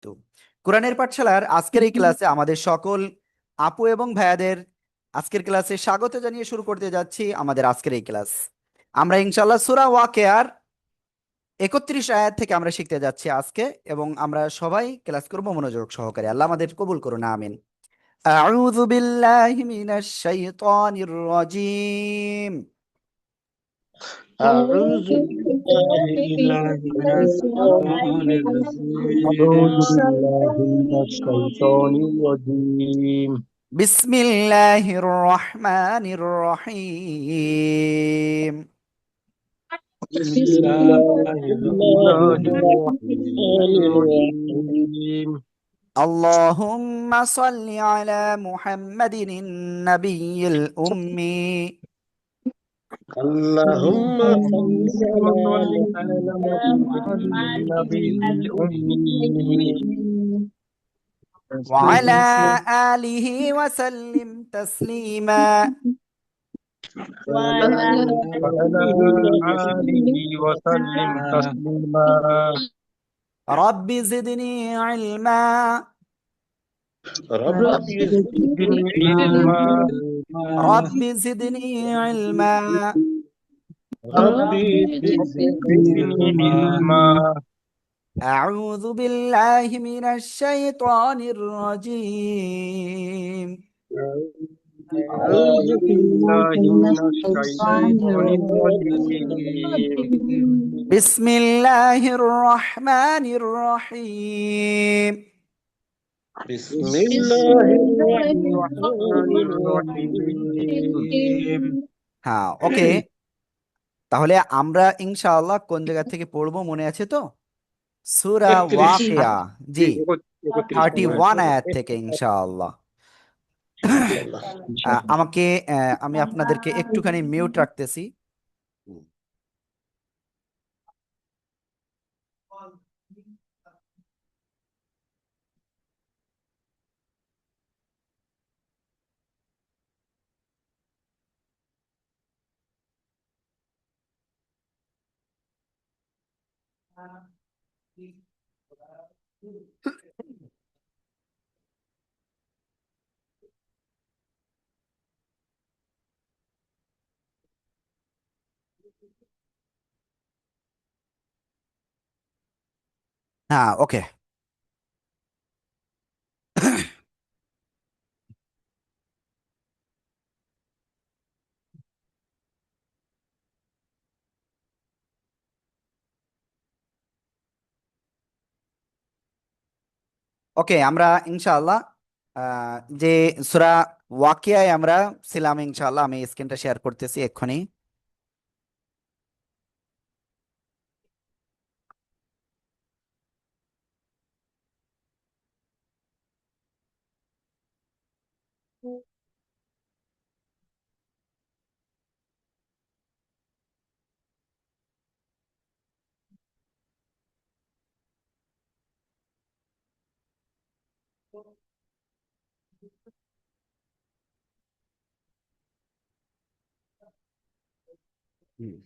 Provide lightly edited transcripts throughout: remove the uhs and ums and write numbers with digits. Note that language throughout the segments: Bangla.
বারাকাতু। কোরআনের পাঠশালার আজকের এই ক্লাসে আমাদের সকল আপু এবং ভাইয়াদের আজকের ক্লাসে স্বাগত জানিয়ে শুরু করতে যাচ্ছি আমাদের আজকের এই ক্লাস। আমরা ইনশাআল্লাহ সূরা ওয়াকিয়ার 31 আয়াত থেকে আমরা শিখতে যাচ্ছি আজকে, এবং আমরা সবাই ক্লাস করব মনোযোগ সহকারে। আল্লাহ আমাদের কবুল করুন, আমিন। আউযু বিল্লাহি মিনাশ শাইতানির রাজিম। أعوذ بالله من الشيطان أعوذ الرجيم بالله من الشيطان الرجيم বিসমিল্লাহির রহমানির রহিম। بسم بسم الله الله الرحمن الرحمن الرحيم الرحيم اللهم صل على محمد النبي الأمي اللهم صل اللهم على صل على محمد النبي الأمي وعلى آله وسلم تسليما. وعلى وعلى آله وسلم تسليما رب زدني علما رب زدني علما رب زدني علما رب زدني علما أعوذ بالله من الشيطان الرجيم. أعوذ أعوذ بالله من الشيطان الرجيم بسم الله الرحمن الرحيم. بسم الله الرحمن الرحمن الرحيم হ্যাঁ, ওকে। তাহলে আমরা ইনশাআল্লাহ কোন জায়গা থেকে পড়বো মনে আছে তো? সূরা 31 ওয়াকিয়া, জি, 31 31 আয়াত থেকে ইনশাআল্লাহ। ইনশাআল্লাহ। আমাকে আমি আপনাদেরকে একটুখানি মিউট রাখতেছি। হ্যাঁ, ওকে। ওকে, আমরা ইনশাআল্লাহ যে সূরা ওয়াকিয়ায় আমরা ছিলাম, ইনশাআল্লাহ আমি স্ক্রিনটা শেয়ার করতেছি এক্ষুনি। হুম।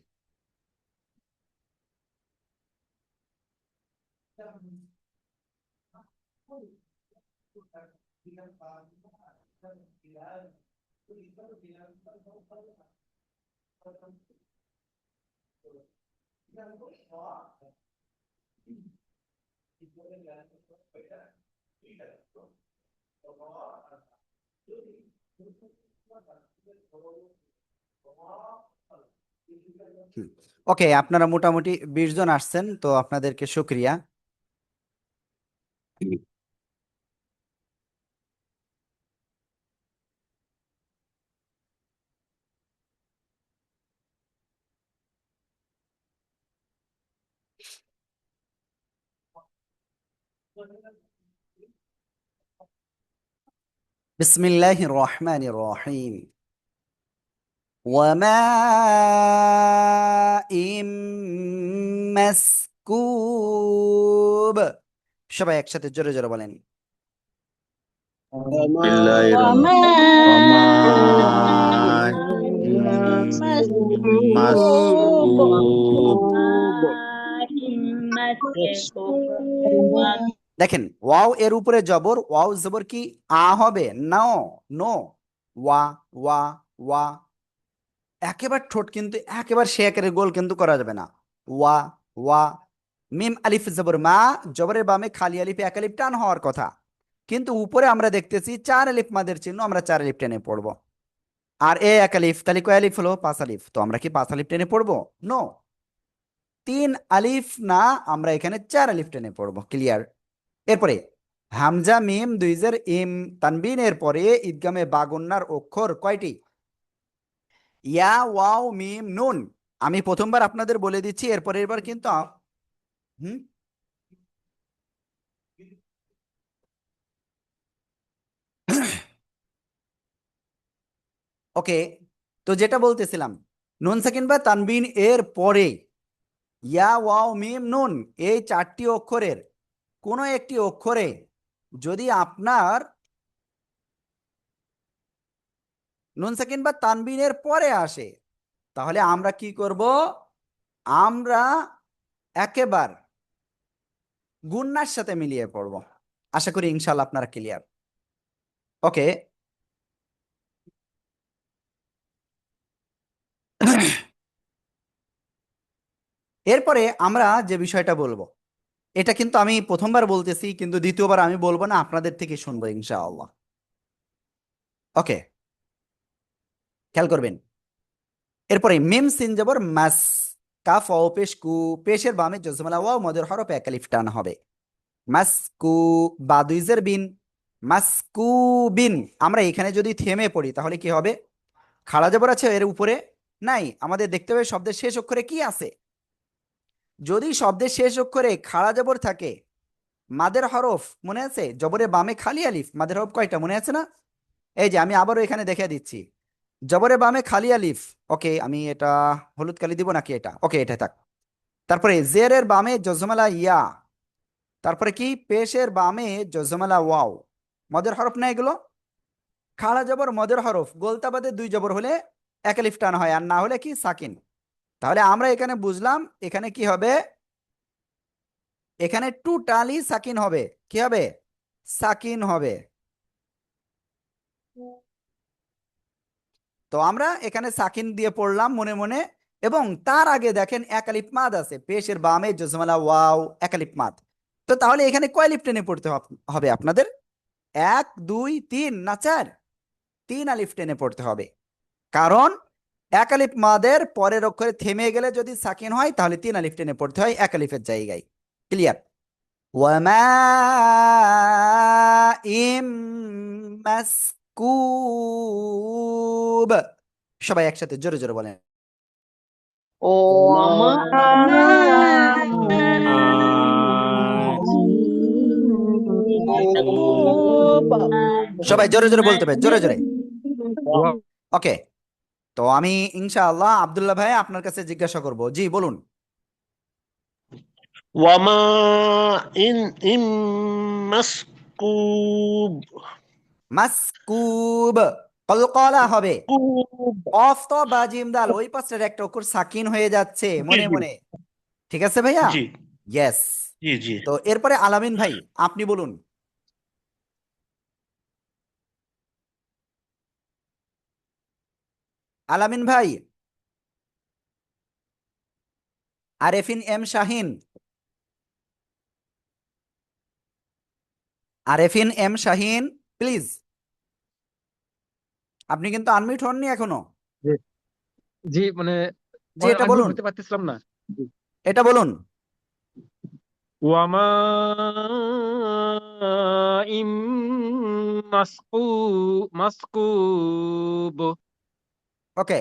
ওকে, আপনারা মোটামুটি 20 জন আসছেন, তো আপনাদেরকে শুক্রিয়া। বিসমিল্লাহির রহমানির রহিম। ওয়ামাইম মাসকুব। সবাই একসাথে জোরে জোরে বলেন। بالله وما وما مسكوب مسكوب দেখেন ওয়াও এর উপরে জবর, ওয়াও জবর কি আ হবে? নো, নো, ওয়া, ওয়া, ওয়া। একেবারে ঠোঁট কিন্তু একেবারে সে একের গোল কিন্তু করা যাবে না। ওয়া, ওয়া। মিম আলিফ জবর মা, জবরের বামে খালি আলিফে এক আলিফ টান হওয়ার কথা, কিন্তু উপরে আমরা দেখতেছি চার আলিফ মাদের চিহ্ন, আমরা চার আলিফ টেনে পড়বো। আর এ এক আলিফ, তাহলে কয় আলিফ হলো? পাঁচ আলিফ। তো আমরা কি পাঁচ আলিফ টেনে পড়বো? নো, তিন আলিফ না, আমরা এখানে চার আলিফ টেনে পড়বো। ক্লিয়ার? এরপরে হামজা মিম দুইজের ইম তানবিনের পরে ঈদগামে বাগুন্নার অক্ষর কয়টি? ইয়া, ওয়াও, মিম, নুন। আমি প্রথমবার আপনাদের বলে দিচ্ছি, এরপরে এবার কিন্তু হুম, ওকে। তো যেটা বলতেছিলাম, নুন সাকিন বা তানবিন এর পরে ইয়া, ওয়াও, মিম, নুন, এই চারটি অক্ষরের কোনো একটি অক্ষরে যদি আপনার নুন সাকিন বা তানবিনের পরে আসে, তাহলে আমরা কি করব? আমরা একেবার গুন্নার সাথে মিলিয়ে পড়ব। আশা করি ইনশাল্লাহ আপনারা ক্লিয়ার। ওকে। এরপরে আমরা যে বিষয়টা বলবো, এটা কিন্তু আমি প্রথমবার বলতেছি, কিন্তু দ্বিতীয়বার আমি বলবো না, আপনাদের থেকে শুনবো ইনশাআল্লাহ। ওকে, খেয়াল করবেন। এরপরে মিম সিন জবর মাস, কাফ ও পেশ কু, পেশের বামে জজমালা ওয়াও মদের হরফ এক আলিফ টান হবে। মাসকু, বা দুইজের বিন, মাসকু বিন। আমরা এখানে যদি থেমে পড়ি তাহলে কি হবে? খাড়া জবর আছে এর উপরে? নাই, আমাদের দেখতে হবে শব্দের শেষ অক্ষরে কি আছে। যদি শব্দের শেষ অক্ষরে খাড়া জবর থাকে, মাদের হরফ মনে আছে? জবরের বামে খালি আলিফ, মাদের হরফ কয়টা মনে আছে না? এই যে আমি আবারও এখানে দেখে দিচ্ছি, জবরের বামে খালি আলিফ। ওকে, আমি এটা হলুদ কালি দিব নাকি? এটা ওকে, এটা থাক। তারপরে জেরের বামে জজমালা ইয়া, তারপরে কি পেশের বামে জজমালা ওয়াও, মদের হরফ না এগুলো? খাড়া জবর মদের হরফ, গোলতা বাদে দুই জবর হলে এক আলিফ টান হয়, আর না হলে কি সাকিন। তাহলে আমরা এখানে বুঝলাম এখানে কি হবে? এখানে টোটালি সাকিন হবে। কি হবে? সাকিন হবে। তো আমরা এখানে সাকিন দিয়ে পড়লাম মনে মনে, এবং তার আগে দেখেন এক আলিফ মাদ আছে, পেশের বামে জজমালা ওয়াও, এক আলিফ মাদ। তো তাহলে এখানে কয় আলিফ টেনে পড়তে হবে আপনাদের? এক, দুই, তিন না চার? তিন আলিফ টেনে পড়তে হবে। কারণ এক আলিফ মাদের পরের অক্ষরে থেমে গেলে যদি সাকিন হয়, তাহলে তিন আলিফ টেনে পড়তে হয় এক আলিফের জায়গায়। ক্লিয়ার? ওয়ামা ইম মাসকুব। সবাই একসাথে জোরে জোরে বলেন। وما সবাই জোরে জোরে বলতে হবে, জোরে জোরে। ওকে। তো আমি ইনশাআল্লাহ আব্দুল্লাহ ভাই আপনার কাছে জিজ্ঞাসা করব। জি বলুন। وما إن مسكوب মাসকুব, কলকলা হবে। كوب কফ তো বা জিম দাল ওই পাশের একটা অক্ষর সাকিন হয়ে যাচ্ছে জি মনে জি মনে। ঠিক আছে ভাইয়া? জি ইয়েস। জি জি তো এরপরে আলামিন ভাই আপনি বলুন। আলামিন ভাই। Arefin M Shahin. Arefin M Shahin, please. আপনি কিন্তু আনমিউট হননি এখনো। জি জি, মানে জি এটা আনমিউট বলুন, হতে পারতেছিলাম না। জি। এটা বলুন। ওয়ামা ইম মাসকু মাসকুব। ওকে।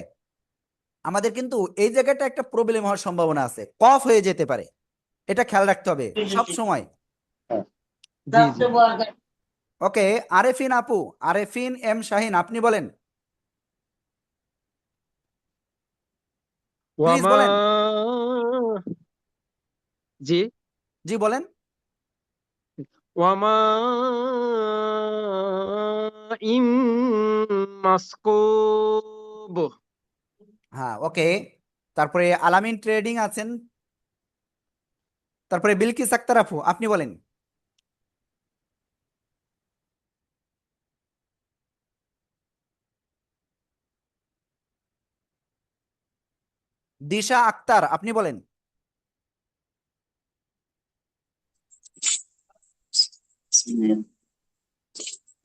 আমাদের কিন্তু এই জায়গাটা একটা প্রবলেম হওয়ার সম্ভাবনা আছে, কফ হয়ে যেতে পারে, এটা খেয়াল রাখতে হবে সব সময়। জি জি। ওকে। আরেফিন আপু, আরেফিন এম শাহিন আপনি বলেন, প্লিজ ওয়ামা বলেন। জি। জি বলেন। ওয়ামা ইম মাসকুব। হ্যাঁ ওকে। তারপরে আলামিন ট্রেডিং আছেন, তারপরে বিলকিস আক্তার আপু আপনি বলেন। দিশা আক্তার, আপনি বলেন।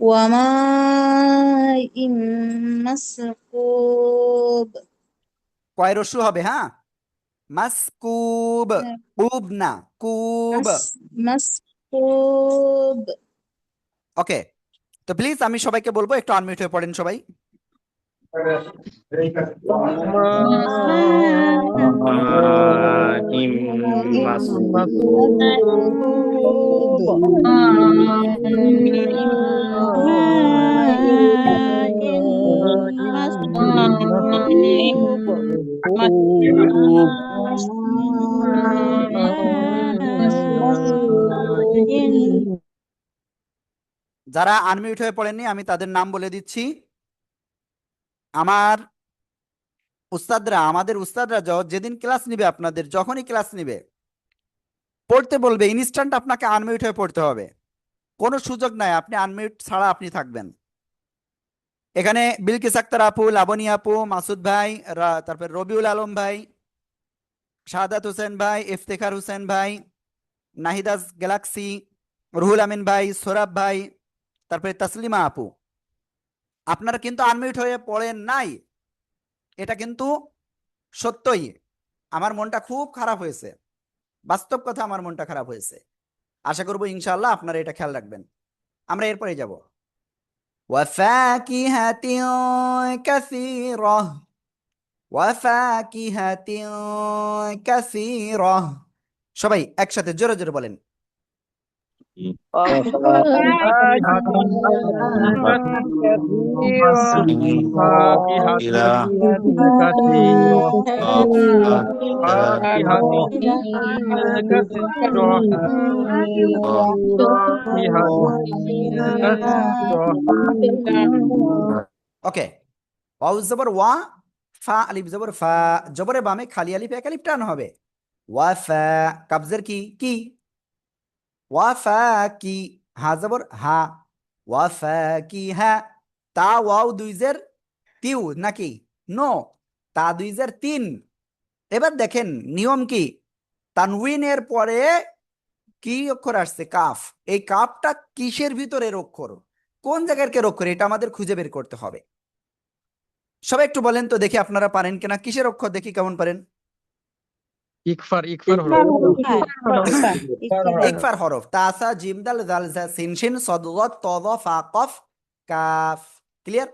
وماء مسكوب কয় রস্যু হবে? হ্যাঁ, মাসকুব, কুব না, কুব। مسكوب ওকে, তো প্লিজ আমি সবাইকে বলবো একটু আনমিউট হয়ে পড়েন সবাই। وماء مسكوب যারা আনমিউট হয়ে পড়েননি আমি তাদের নাম বলে দিচ্ছি। আমার আমাদের উস্তাদরা যেদিন ক্লাস নিবে, আপনাদের যখনই ক্লাস নিবে পড়তে বলবে, ইনস্ট্যান্ট আপনাকে আনমিউট হয়ে পড়তে হবে, কোনো সুযোগ নাই আপনি আনমিউট ছাড়া আপনি থাকবেন। এখানে বিলকিস আক্তার আপু, লাবণী আপু, মাসুদ ভাই, তারপর রবিউল আলম ভাই, শাহাদাত হোসেন ভাই, ইফতেখার হোসেন ভাই, নাহিদাস গ্যালাক্সি, রুহুল আমিন ভাই, সোরাব ভাই, তারপরে তাসলিমা আপু, আপনারা কিন্তু আনমিউট হয়ে পড়েন নাই, এটা কিন্তু সত্যই। আমার মনটা খুব খারাপ হয়েছে, বাস্তব কথা, আমার মনটা খারাপ হয়েছে। আশা করবো ইনশাআল্লাহ আপনারা এটা খেয়াল রাখবেন। আমরা এরপরে যাব। ওয়াফাকিহাতিন কাসীরা, ওয়াফাকিহাতিন কাসীরা, সবাই একসাথে জোরে জোরে বলেন। ওকে, ওয়াও জবর ওয়া, ফা আলিফ জবর ফা, জবরে বামে খালি আলিফ এক আলিফ টান হবে। ওয়াফা, কাবজের কি কি, ওয়াফা কি, হা জবর হা, ওয়াফা কি হা, তা ওয়াও দুইজের তিউ নাকি, নো, তা দুইজের তিন। এবার দেখেন নিয়ম কি, তানউইনের পরে কি অক্ষর আসছে? কাফ। এই কাফটা কিসের ভিতরের অক্ষর, কোন জায়গার অক্ষর, এটা আমাদের খুঁজে বের করতে হবে। সবাই একটু বলেন তো দেখি আপনারা পারেন কিনা, কিসের অক্ষর দেখি কেমন পারেন। ইকফার হরফ। ইকফার হরফ, তাসা জিম দাল জাল জা সিন শিন সদ ওয়াত ত দ ফা কফ কাফ। ক্লিয়ার?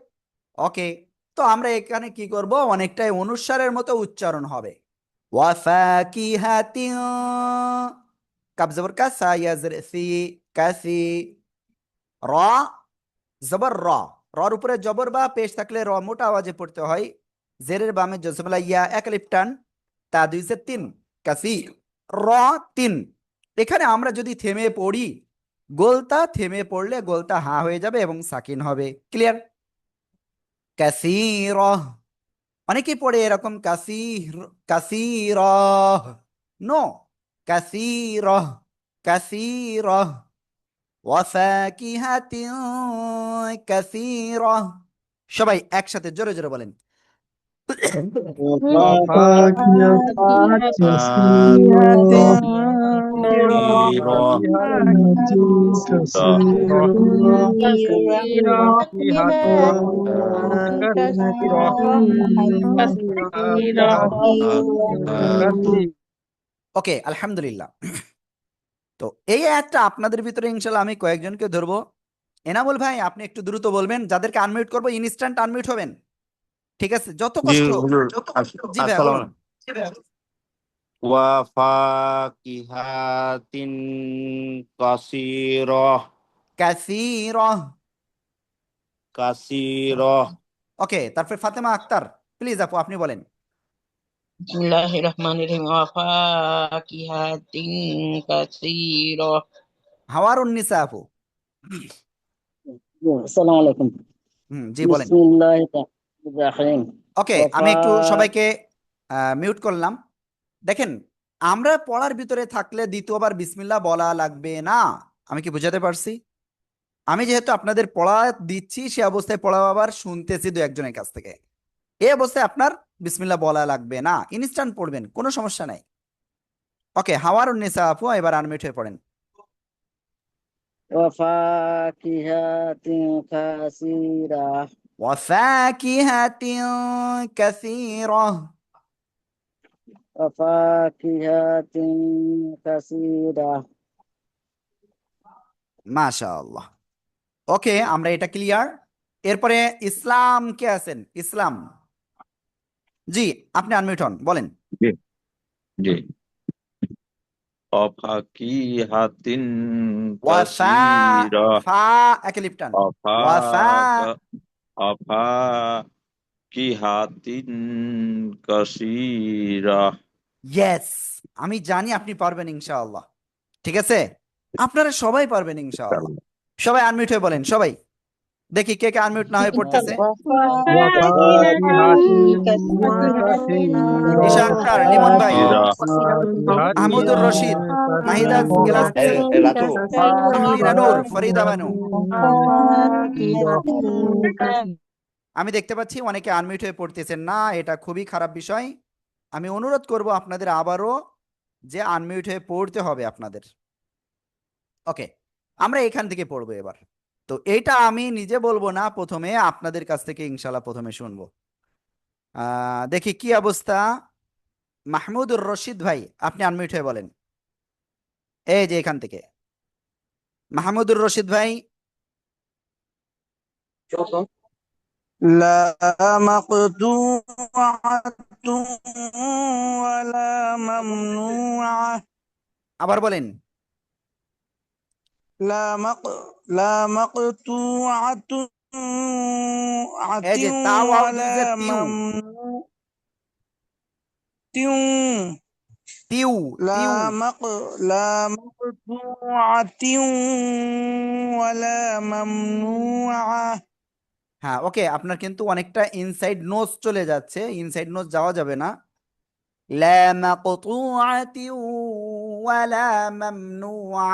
ওকে, তো আমরা এখানে কি করব, অনেকটাই অনুসারের মতো উচ্চারণ হবে। ওয়াফাকিহাতিন, কাব জবর কা, সা ইয়া জের সি, কাসি। র জবর র, রর উপরে জবর বা পেশ থাকলে র মোটা আওয়াজে পড়তে হয়। জেরের বামে জজমলা ইয়া এক আলিফ টান, তা দুই সে তিন, কাসি র তিন। এখানে আমরা যদি থেমে পড়ি, গোলতা থেমে পড়লে গোলতা হা হয়ে যাবে এবং সাকিন হবে। ক্লিয়ার? কাসির, অনেকেই পড়ে এরকম কাসির, কাসির, নো, কাসির, কাসির, ওয়াফাকিহাতিন কাসীরা। সবাই একসাথে জোরে জোরে বলেন। ওকে, আলহামদুলিল্লাহ। তো এই আয়াতটা আপনাদের ভিতরে ইনশাল্লাহ আমি কয়েকজনকে ধরবো। এনামুল ভাই আপনি একটু দ্রুত বলবেন, যাদেরকে আনমিউট করবো ইনস্ট্যান্ট আনমিউট হবেন, ঠিক আছে? যত জি কষ্ট। হুজুর, জি ভাই আসসালামু বলুন। আলাইকুম। ওয়াফাকিহাতিন কাসীরা কাসীরা। কাসীরা ওকে, তারপর ফাতেমা আক্তার, প্লিজ আপু আপনি বলেন। বিসমিল্লাহিররহমানিররহিম ওয়াফাকিহাতিন কাসীরা। হাওয়ারুন নিসা আপু। আসসালামু আলাইকুম। জি বলেন। বিসমিল্লাহির রহমানির রহিম। ওকে, আমি একটু সবাইকে মিউট করলাম। দেখেন, আমরা পড়ার ভিতরে থাকলে দ্বিতীয়বার বিসমিল্লাহ বলা লাগবে না। আমি কি বুঝাতে পারছি? আমি যেহেতু আপনাদের পড়া দিচ্ছি, সে অবস্থায় পড়া আবার শুনতেছি দু একজনের কাছ থেকে, এই অবস্থায় আপনার বিসমিল্লাহ বলা লাগবে না, ইনস্ট্যান্ট পড়বেন, কোনো সমস্যা নাই। ওকে, হাওয়ারুন নিসা আপু এবার আনমিউট হয়ে পড়েন। وفاكهة كثيرة ওয়াফাকিহাতিন কাসীরা। وفاكهة كثيرة মাশাআল্লাহ। ওকে, আমরা এটা ক্লিয়ার। এরপরে ইসলাম কে আছেন? ইসলাম, জি আপনি আনমিউট হন, বলেন। জি জি অফাকিহাতিন ওয়াফা, কাসীরা ফা একে লিপটান, ওয়াফা। অফাকিহাতিন কাসীরা। ইয়েস, আমি জানি আপনি পারবেন ইনশাআল্লাহ। ঠিক আছে, আপনারা সবাই পারবেন ইনশাআল্লাহ। সবাই আনমিউট হয়ে বলেন, সবাই দেখি কে কে আনমিউট না হয়ে পড়তেছে। ঈশা আক্তার, লিমন ভাই, আহমদুর রশিদ, নাহিদা ক্লাস 3, তাহমিনা নূর, ফরিদা বানু। আমি দেখতে পাচ্ছি অনেকে আনমিউট হয়ে পড়তেছেন না, এটা খুবই খারাপ বিষয়। আমি অনুরোধ করব আপনাদের আবারও যে আনমিউট হয়ে পড়তে হবে আপনাদের। ওকে, আমরা এখান থেকে পড়বো এবার। তো এটা আমি নিজে বলবো না, প্রথমে আপনাদের কাছ থেকে ইনশাল্লাহ প্রথমে শুনবো। দেখি কি অবস্থা। মাহমুদুর রশিদ ভাই, আপনি আনমিউট হয়ে বলেন, এই যে এখান থেকে। মাহমুদুর রশিদ ভাই, لا مقطوعة ولا ممنوعة আবার বলেন। لا مقطوعة এই যে তা ওয়াও দুই ولا যে তিউ, ممنوعة তিউ তিউ। لا مقطوعة ولا ممنوعة হ্যাঁ ওকে, আপনার কিন্তু অনেকটা ইনসাইড নোজ চলে যাচ্ছে, ইনসাইড নোজ যাওয়া যাবে না। লা মাকতুআতি ওয়ালা মামনুআ,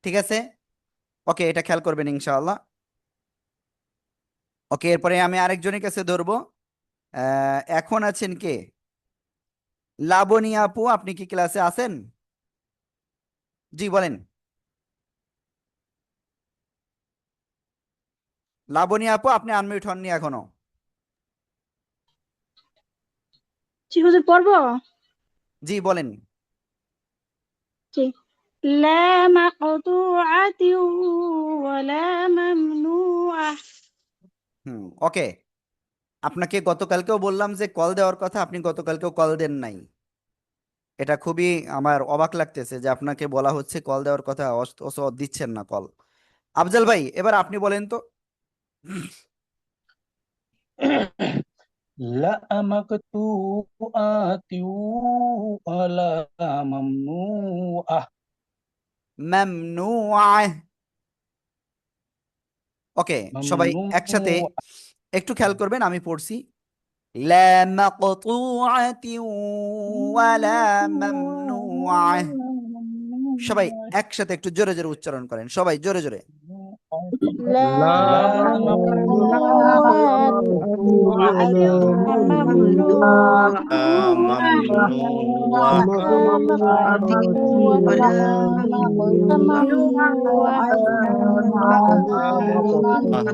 ঠিক আছে। ওকে, এটা খেয়াল করবেন ইনশাআল্লাহ। ওকে, এরপরে আমি আরেকজনের কাছে ধরবো। এখন আছেন কে? লাবণী আপু, আপনি কি ক্লাসে আছেন? জি বলেন। লাবণী আপু, আপনি আনমিউট হননি এখনো। জি হুজুর, পড়বো? জি বলেন। জি। লা মাকতুআতি ওয়ালা মামনুআ। ওকে, আপনাকে গতকালকেও বললাম যে কল দেওয়ার কথা, আপনি গতকালকেও কল দেন নাই। এটা খুবই আমার অবাক লাগতেছে যে আপনাকে বলা হচ্ছে কল দেওয়ার কথা, অথচ দিচ্ছেন না কল। আফজাল ভাই, এবার আপনি বলেন তো। لا مقطوعة ولا ممنوعة মামনুআ। ওকে, সবাই একসাথে একটু খেয়াল করবেন, আমি পড়ছি। লা মাকতুআতি ওয়ালা মামনুআ। সবাই একসাথে একটু জোরে জোরে উচ্চারণ করেন, সবাই জোরে জোরে। লা মাকতুআতি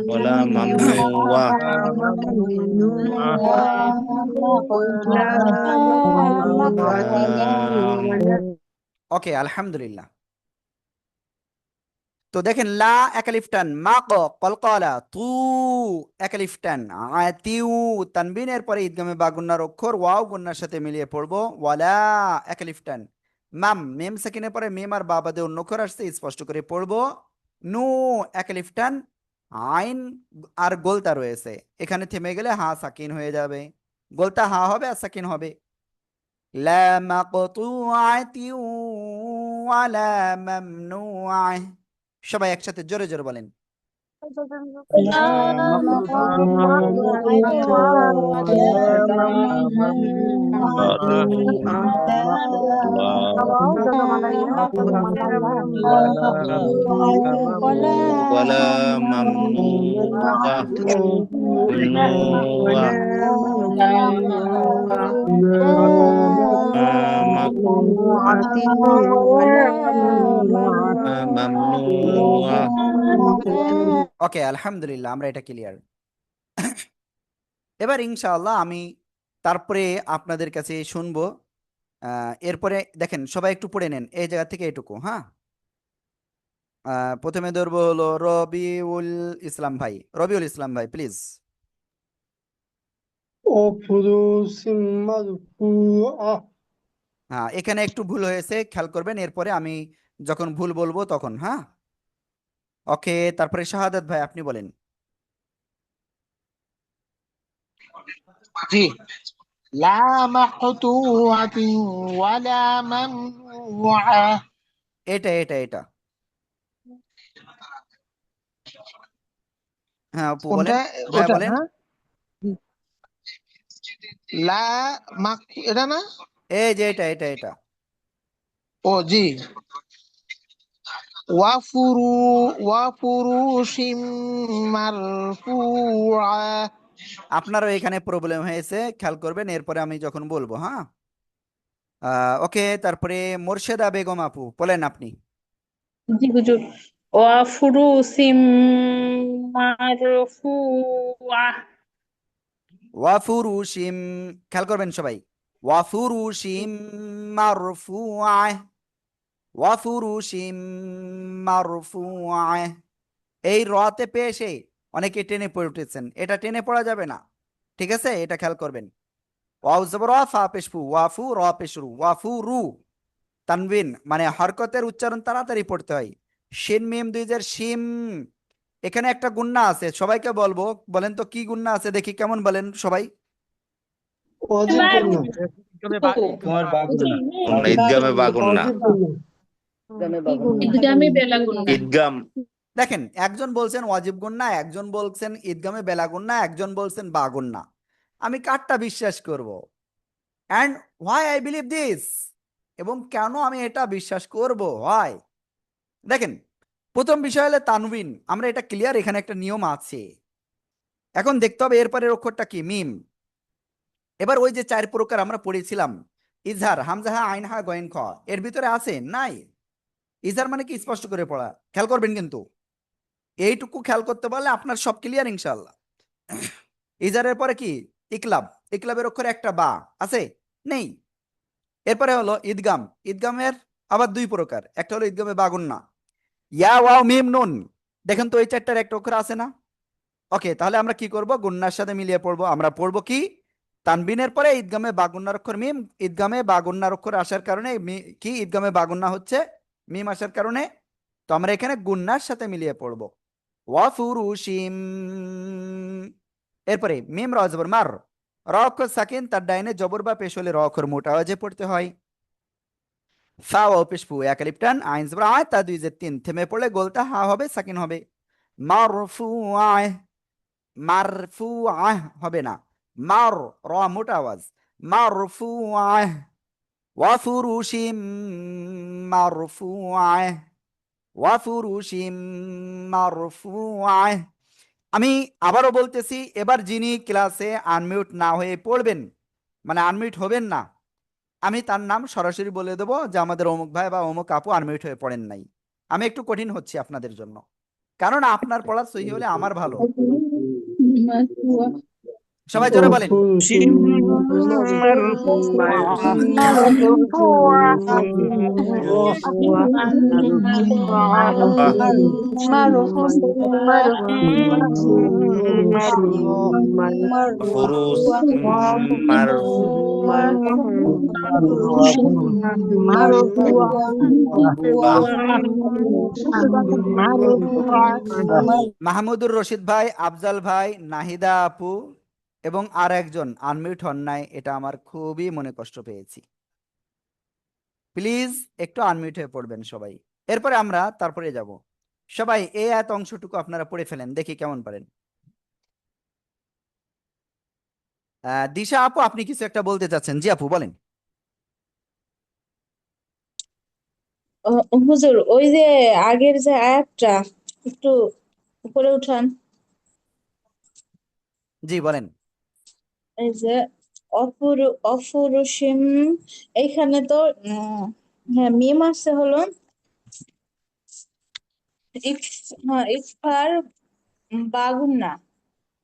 ولا ممنوع ওকে, আলহামদুলিল্লাহ। তো দেখেন, লা একালিফটান, মা কলকলা, তু একালিফটান, আতিউ তানবিনের পরে ঈদগামে বা গুন্নার অক্ষর ওয়াও গুন্নার সাথে মিলিয়ে পড়বো। ওয়ালা একালিফটান, মাম মেম সাকিনের পরে মেম আর বা বাদে অন্য অক্ষর আসছে, স্পষ্ট করে পড়বো। নু একালিফটান, আইন আর গোলতা রয়েছে, এখানে থেমে গেলে হা সাকিন হয়ে যাবে, গোলতা হা হবে আর সাকিন হবে। লা মাকতুআতি ওয়ালা মামনুআ। সবাই একসাথে জোরে জোরে বলেন। ولا ممنوع ممنوع ممنوع ওকে, আলহামদুলিল্লাহ, আমরা এটা ক্লিয়ার। এবার ইনশাআল্লাহ আমি তারপরে আপনাদের কাছে শুনবো। এরপরে দেখেন, সবাই একটু পড়ে নেন এই জায়গা থেকে এটুকু, হ্যাঁ। প্রথমে ধরবো হলো রবিউল ইসলাম ভাই। রবিউল ইসলাম ভাই প্লিজ। وفروش مرفوعة হ্যাঁ, এখানে একটু ভুল হয়েছে, খেয়াল করবেন। এরপরে আমি যখন ভুল বলবো তখন, হ্যাঁ। ওকে, তারপরে শাহাদাত ভাই আপনি বলেন। জি লা মাকতুআতিন ওয়ালা মামনুআ। এটা এটা এটা হ্যাঁ আপু বলেন, কোনটা? ভাই ওটা বলেন। না? লা মাক এটা না? এই যে এটা এটা এটা ও জি। ওয়াফুরুশিম মারফুআ। আপনারও এখানে প্রবলেম হয়েছে, খেয়াল করবেন এরপরে আমি যখন বলবো, হ্যাঁ। ওকে, তারপরে মোর্শেদা বেগম আপু বলেন আপনি। জি হুজুর। ওয়াফুরুসিম মারফুআ। ওয়াফুরুশিম, খেয়াল করবেন সবাই। ওয়াফুরুশিম মারফুআহ, ওয়াফুরুশিম মারফুআহ। এই রতে পেশে অনেকে টেনে পড়ে উঠেছেন, এটা টেনে পড়া যাবে না, ঠিক আছে? এটা খেয়াল করবেন। ওয়াও জবর ওয়া, ফা পেশ ফু, ওয়াফু র পেশ রু, ওয়াফুরু তানবিন, মানে হরকতের উচ্চারণ তাড়াতাড়ি পড়তে হয়। শিন মিম দুইজের শিম। এখানে একটা গুন্না আছে, সবাইকে বলবো, বলেন তো কি গুন্না আছে দেখি, কেমন বলেন সবাই। واجب قلنا তোমার বাগুনা ঈদগামে বাগুন্না واجب قلنا ঈদগামে বেলা গুন্না। ঈদগাম দেখেন, একজন বলছেন ওয়াজিব গুন্না, একজন বলছেন ঈদগামে বেলা গুন্না, একজন বলছেন বা গুন্না। আমি কারটা বিশ্বাস করব? And why I believe this, এবং কেন আমি এটা বিশ্বাস করব, হয় দেখেন। প্রথম বিষয় হলো তানবিন, আমরা এটা ক্লিয়ার, এখানে একটা নিয়ম আছে। এখন দেখতে হবে এরপরের অক্ষরটা কি, মিম। এবার ওই যে 4 প্রকার আমরা পড়েছিলাম, ইজহার, হামজাহা, আইনহা, গয়েন, খ, এর ভিতরে আছে নাই? ইজহার মানে কি স্পষ্ট করে পড়া, খেয়াল করবেন কিন্তু। এইটুকু খেয়াল করতে পারলে আপনার সব ক্লিয়ার ইনশাআল্লাহ। ইজহারের পরে কি? ইকলাব, ইকলাবের অক্ষরে একটা বা আছে, নেই। এরপরে হলো ঈদগাম, ঈদগামের আবার 2 প্রকার, একটা হলো ঈদগামে বা গুন্না, ইয়া ওয়াও মিম নুন। দেখেন তো এই 4টার একটা অক্ষর আছে না? ওকে, তাহলে আমরা কি করব? গুন্নার সাথে মিলিয়ে পড়বো। আমরা পড়বো কি? তানবিনের পরে ঈদগামে বা গুন্নার অক্ষর মিম, ঈদগামে বা গুন্নার অক্ষর আসার কারণে কি ঈদগামে বা গুন্না হচ্ছে মিম আসার কারণে, তো আমরা এখানে গুন্নার সাথে মিলিয়ে পড়বো। ওয়াফুরুশিম, এরপরে মিম র জবর মার, র অক্ষর সাকিন, তার ডাইনে জবর বা পেশ হলে র অক্ষর মোটা আওয়াজে পড়তে হয়। ফা ও পেশ ফু, এক আলিফ টান, আইন জবর আয়, তা 2 জের 3, থেমে পড়লে গোলটা হা হবে, সাকিন হবে। মারফুআহ, মারফুআহ হবে না, মার, র মোটা আওয়াজ, মারফুআহ। ওয়াফুরুশিম মারফুআহ, ওয়াফুরুশিম মারফুআহ। আমি আবারও বলতেছি, এবার যিনি ক্লাসে আনমিউট না হয়ে পড়বেন, মানে আনমিউট হবেন না, আমি তার নাম সরাসরি বলে দেবো যে আমাদের অমুক ভাই বা অমুক আপু আনমিউট হয়ে পড়েন নাই। আমি একটু কঠিন হচ্ছি আপনাদের জন্য, কারণ আপনার পড়া সহি হলে আমার ভালো। সবাই জোরে বলেন। وفروش ফুরুস মাহমুদুর রশিদ ভাই, আফজাল ভাই, নাহিদা আপু এবং আর একজন আনমিউট হন নাই, এটা আমার খুবই মনে কষ্ট পেয়েছি। প্লিজ একটু আনমিউট হয়ে পড়বেন সবাই। এরপরে আমরা তারপরে যাব। সবাই এই এত অংশটুকু আপনারা পড়ে ফেলেন, দেখি কেমন পারেন। দিশা আপু, আপনি কিছু একটা বলতে চাচ্ছেন? জি আপু বলেন। হুজুর, ওই যে আগের যে আয়াতটা একটু উপরে উঠান। জি বলেন। এই যে অফুরুশিম, এইখানে তো হ্যাঁ মিম আছে হলো ইকফার বাগুন না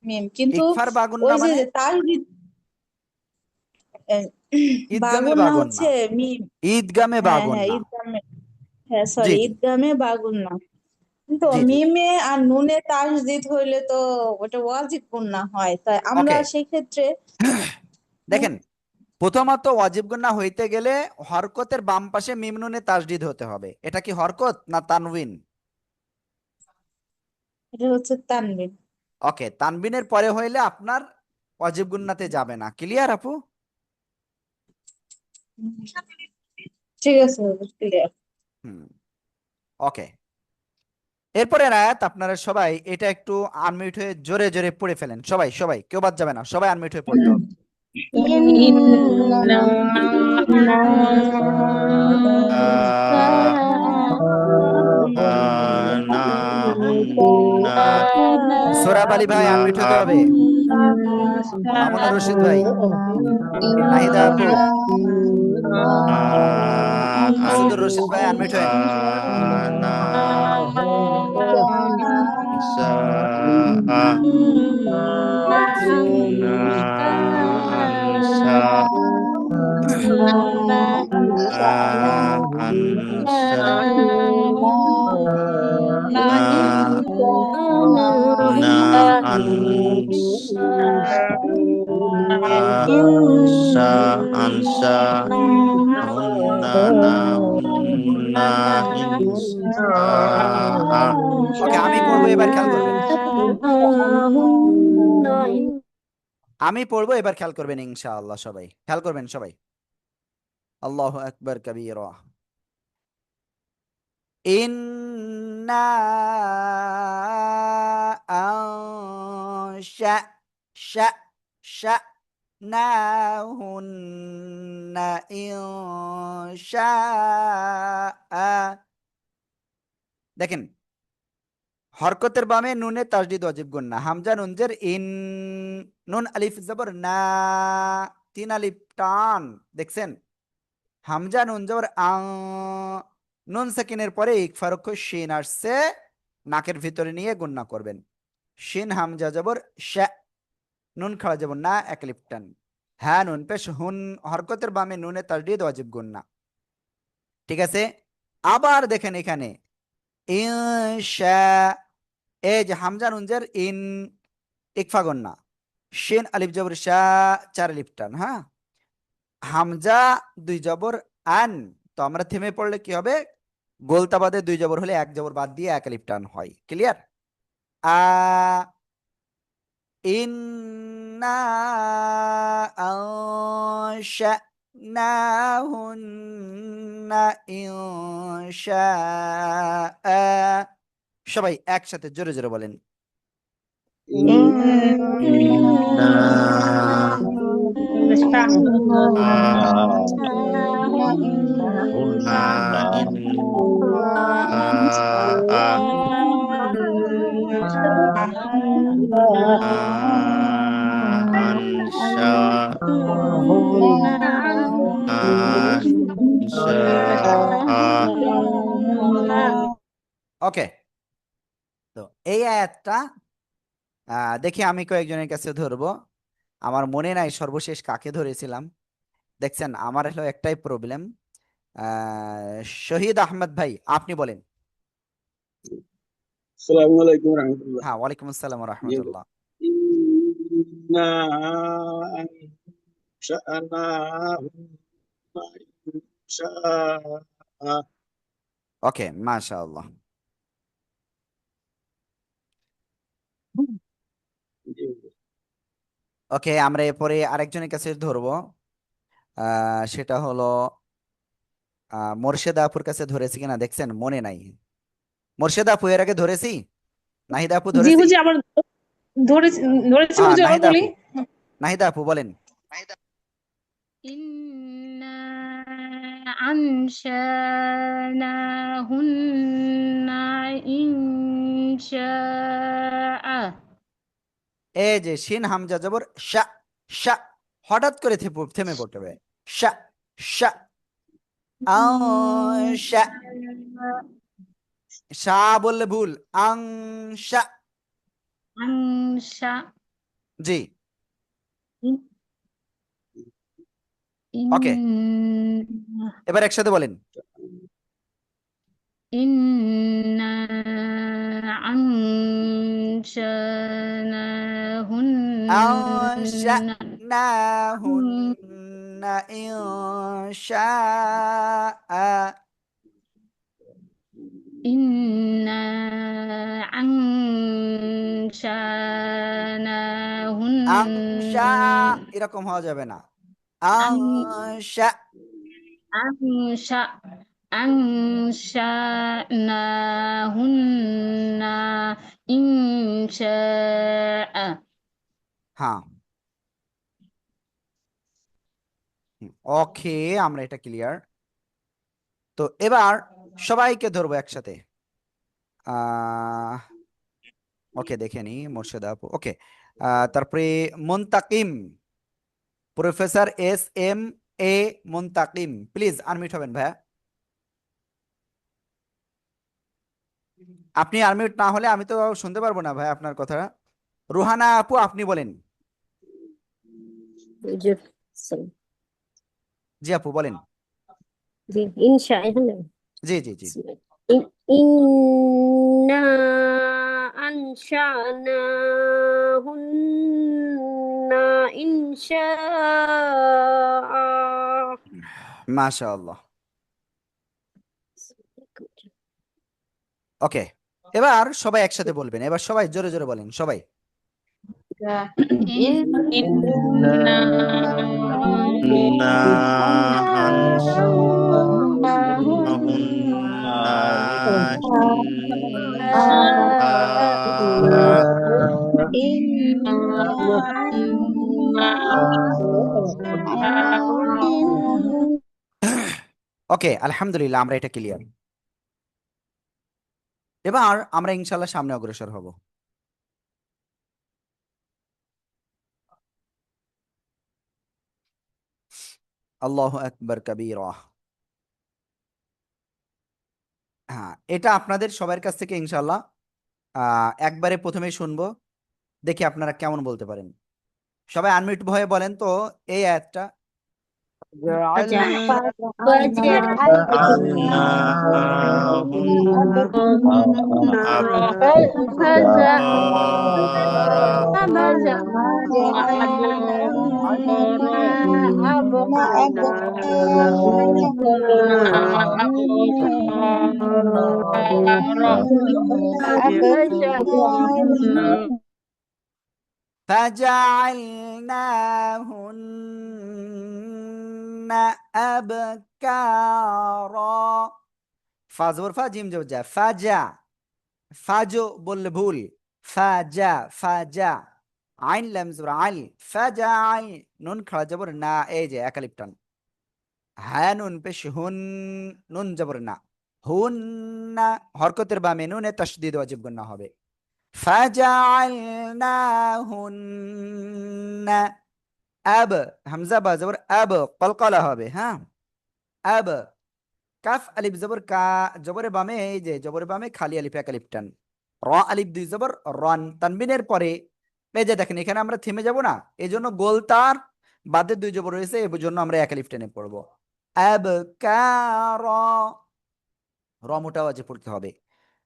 মিম, কিন্তু ইকফার বাগুন না ওই যে মানে তালবিদ ঈদগামে বাগুন না বাগুন হচ্ছে না, মিম। ঈদগামে হ্যাঁ বাগুন হ্যাঁ না। ঈদগামে, হ্যাঁ জি সরি জি ঈদগামে বাগুন না, কিন্তু জি জি মিমে আর নুনে তাসদিদ হইলে তো ওটা ওয়াজিব গুন্নাহ হয়, তাই আমরা ওকে সেই ক্ষেত্রে দেখেন, প্রথমত ওয়াজিব গুন্নাহ হইতে গেলে হরকতের বাম পাশে মিম নুনে তাসদিদ হতে হবে। এটা কি হরকত না তানউইন? এটা হচ্ছে তানবিন। ওকে, তানবিনের পরে হইলে আপনার ওয়াজিব গুন্নাতে যাবে না। ক্লিয়ার আপু? ঠিক আছে, ক্লিয়ার। হুম, ওকে। এরপরের আয়াত আপনারা সবাই এটা একটু আনমিউট হয়ে জোরে জোরে পড়ে ফেলেন। সবাই সবাই, কেউ বাদ যাবে না, সবাই আনমিউট হয়ে পড়তে হবে। সোরাব আলী ভাই আনমিউট হতে হবে। মামুনুর রশিদ ভাই, নাহিদা আপু, মাসুদুর রশিদ ভাই আনমিউট হয়েন। ওকে, আমি পড়বো, এবার খেয়াল করবেন। আমি পড়বো, এবার খেয়াল করবেন ইনশাআল্লাহ। সবাই খেয়াল করবেন সবাই। আল্লাহু আকবার কাবীরা। ইন্না আনশা শা শা নাহুন্না ইনশাআ। দেখেন, হরকতের বামে নুনে তাসদিদ ওয়াজিব গুন্না, হামজা নুনজের ইন, নুন আলিফ জবর না, তিন আলিফ টান। দেখছেন, হামজা নুন জবর আং, নুন সাকিনের পরে ইকফার অক্ষর শিন আসছে, নাকের ভিতরে নিয়ে গুন্না করবেন। শিন হামজা জবর শা, নুন খাড়া জবর না, এক আলিফ টান, হ্যাঁ নুন পেশ হুন, হরকতের বামে নুনে তাসদিদ ওয়াজিব গুন্না। ঠিক আছে, আবার দেখেন এখানে ইনশা, এই যে হামজা নুনজের ইন, ইকফা গন্না, শিন আলিফ জবর শা, চার আলিফ টান। হ্যাঁ, হামজা দুই জবর আন, তো আমরা থেমে পড়লে কি হবে, গোলতা বাদে দুই জবর হলে এক জবর বাদ দিয়ে এক আলিফ টান হয়। ক্লিয়ার? আ ইন্না আনশানাহুন্না ইনশাআ। সবাই একসাথে জোরে জোরে বলেন। ওকে, তো এই আয়াতটা দেখি আমি কয়েকজনের কাছে ধরবো। আমার মনে নাই সর্বশেষ কাকে ধরেছিলাম। দেখছেন, আমার হলো একটাই প্রবলেম। শহীদ আহমদ ভাই আপনি বলেন। আসসালামু আলাইকুম রাহমাতুল্লাহ। হ্যাঁ, ওয়ালাইকুম আসসালাম ওয়া রাহমাতুল্লাহ। ইন্না আনশানাহু ইনশাআ। ওকে, মাশাআল্লাহ। ওকে, আমরা এরপরে আরেকজনের কাছে ধরবো। সেটা হলো মোর্শেদা আপুর কাছে ধরেছি কিনা দেখছেন, মনে নাই। মোর্শেদা আপু এর আগে ধরেছি, নাহিদা আপু জি ধরেছি। হুজি, আবার ধরেছি ধরেছি হ্যাঁ, হুজি, আবার নাহিদা বলি। আপু, নাহিদা আপু বলেন। إنا فأنشأناهن إنشاء এই যে শিন হামজা জবর শা শা, হঠাৎ করে থেমে পড়তে হবে। শা শা আংশা, শা বললে ভুল, আংশা। أنشأ জি, ওকে, إن এবার একসাথে বলেন। إنا أنشأناهن أنشأناهن إنشاء إنا أنشأناهن আংশা, এরকম হওয়া যাবে না। আংশা, أنشأ أنشأناهن إنشاء হ্যাঁ, ওকে, আমরা এটা ক্লিয়ার। তো এবার সবাইকে ধরবো একসাথে। ওকে, দেখে নি মোর্শেদা আপু, ওকে। তারপরে Muntakim, professor SM-A Muntakim, please unmute হবেন ভাইয়া। আপনি আনমিউট না হলে আমি তো শুনতে পারবো না ভাই আপনার কথা। রুহানা আপু, আপনি বলেন। জি আপু বলেন। জি জি জি, إنا أنشأناهن إنشاء মাশাআল্লাহ, ওকে। এবার সবাই একসাথে বলবেন, এবার সবাই জোরে জোরে বলেন সবাই। إنا না ওকে, আলহামদুলিল্লাহ, আমরা এটা ক্লিয়ার। এবার আমরা ইনশাল্লাহ সামনে অগ্রসর হব। আল্লাহু আকবার কাবীরা। হ্যাঁ, এটা আপনাদের সবার কাছ থেকে ইনশাল্লাহ একবারে প্রথমে শুনবো, দেখি আপনারা কেমন বলতে পারেন। সবাই আনমিউট ভয়ে বলেন তো এই আয়াতটা। فجعلناهن أبكارا, ফা জবর ফা, জিম জবর জা, ফাজা, ফাজো বললে ভুল, ফাজা ফাজা, আইন লাম জবর আইল, ফাজা আইন, নুন খাড়া জবর না, এই যে একালিপ টান, হ্যাঁ নুন পেশ হুন, নুন জবর না, হুন না, হরকতের বামে নুনে তাসদীদ ওয়াজিব গুন্না হবে। فجعلناهن আব, হামজা বা জবর আব, কলকলা হবে। হ্যাঁ, আব, কাফ আলিফ জবর কা, জবরে বামে, এই যে জবরে বামে খালি আলিফ এক আলিফ টান, র আলিফ দুই জবর রন, তানবিনের পরে এই যে দেখেন এখানে আমরা থেমে যাব না, এই জন্য গোল তার বাদে দুই জবর রয়েছে, এই জন্য আমরা এক আলিফ টেনে পড়বো। আব কার, র মোটা আওয়াজে পড়তে হবে।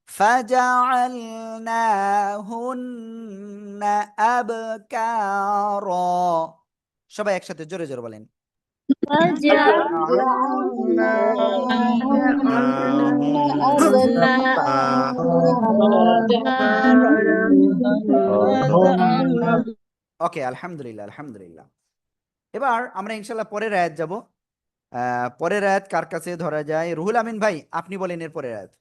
فجعلناهن أبكارا, সবাই একসাথে জোরে জোরে বলেন। ওকে, আলহামদুলিল্লাহ আলহামদুলিল্লাহ। এবার আমরা ইনশাল্লাহ পরের আয়াত যাব। পরের আয়াত কার কাছে ধরা যায়? রুহুল আমিন ভাই, আপনি বলেন এর পরের আয়াত।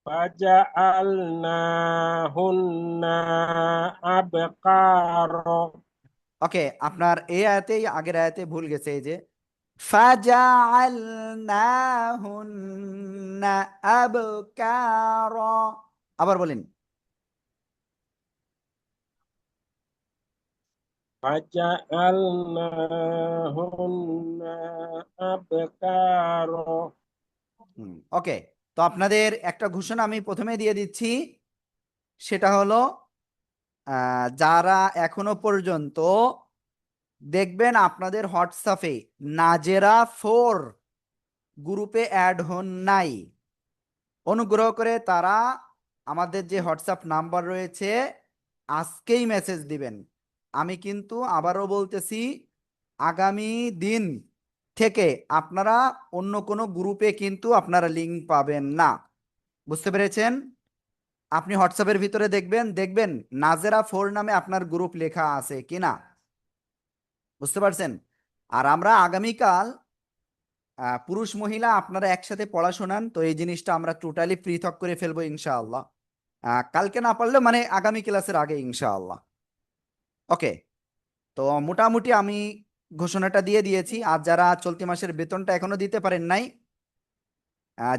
ফাজআলনাহুন্না আবকার। ওকে, আপনার এই আয়াতেই আগের আয়াতে ভুল গেছে, এই যে ফাজাআলনাহুন্না আবকারা। আবার বলেন। فجعلناهن أبكارا ওকে, তো আপনাদের একটা ঘোষণা আমি প্রথমে দিয়ে দিচ্ছি, সেটা হলো যারা এখনো পর্যন্ত দেখবেন আপনাদের হোয়াটসঅ্যাপে নাজেরা 4 গ্রুপে অ্যাড হন নাই, অনুগ্রহ করে তারা আমাদের যে হোয়াটসঅ্যাপ নাম্বার রয়েছে আজকেই মেসেজ দিবেন। আমি কিন্তু আবারও বলতেছি, আগামী দিন থেকে আপনারা অন্য কোনো গ্রুপে কিন্তু আপনারা লিংক পাবেন না। বুঝতে পেরেছেন? আপনি হোয়াটসঅ্যাপের ভিতরে দেখবেন নাজেরা 4 নামে আপনার গ্রুপ লেখা আছে কিনা। বুঝতে পারছেন? আর আমরা আগামীকাল পুরুষ মহিলা আপনারা একসাথে পড়া শোনান, তো এই জিনিসটা আমরা টোটালি পৃথক করে ফেলবো ইনশাআল্লাহ। কালকে না পারলে মানে আগামী ক্লাসের আগে ইনশাআল্লাহ। ওকে, তো মোটামুটি আমি ঘোষণাটা দিয়ে দিয়েছি। আর যারা চলতি মাসের বেতনটা এখনো দিতে পারেন নাই,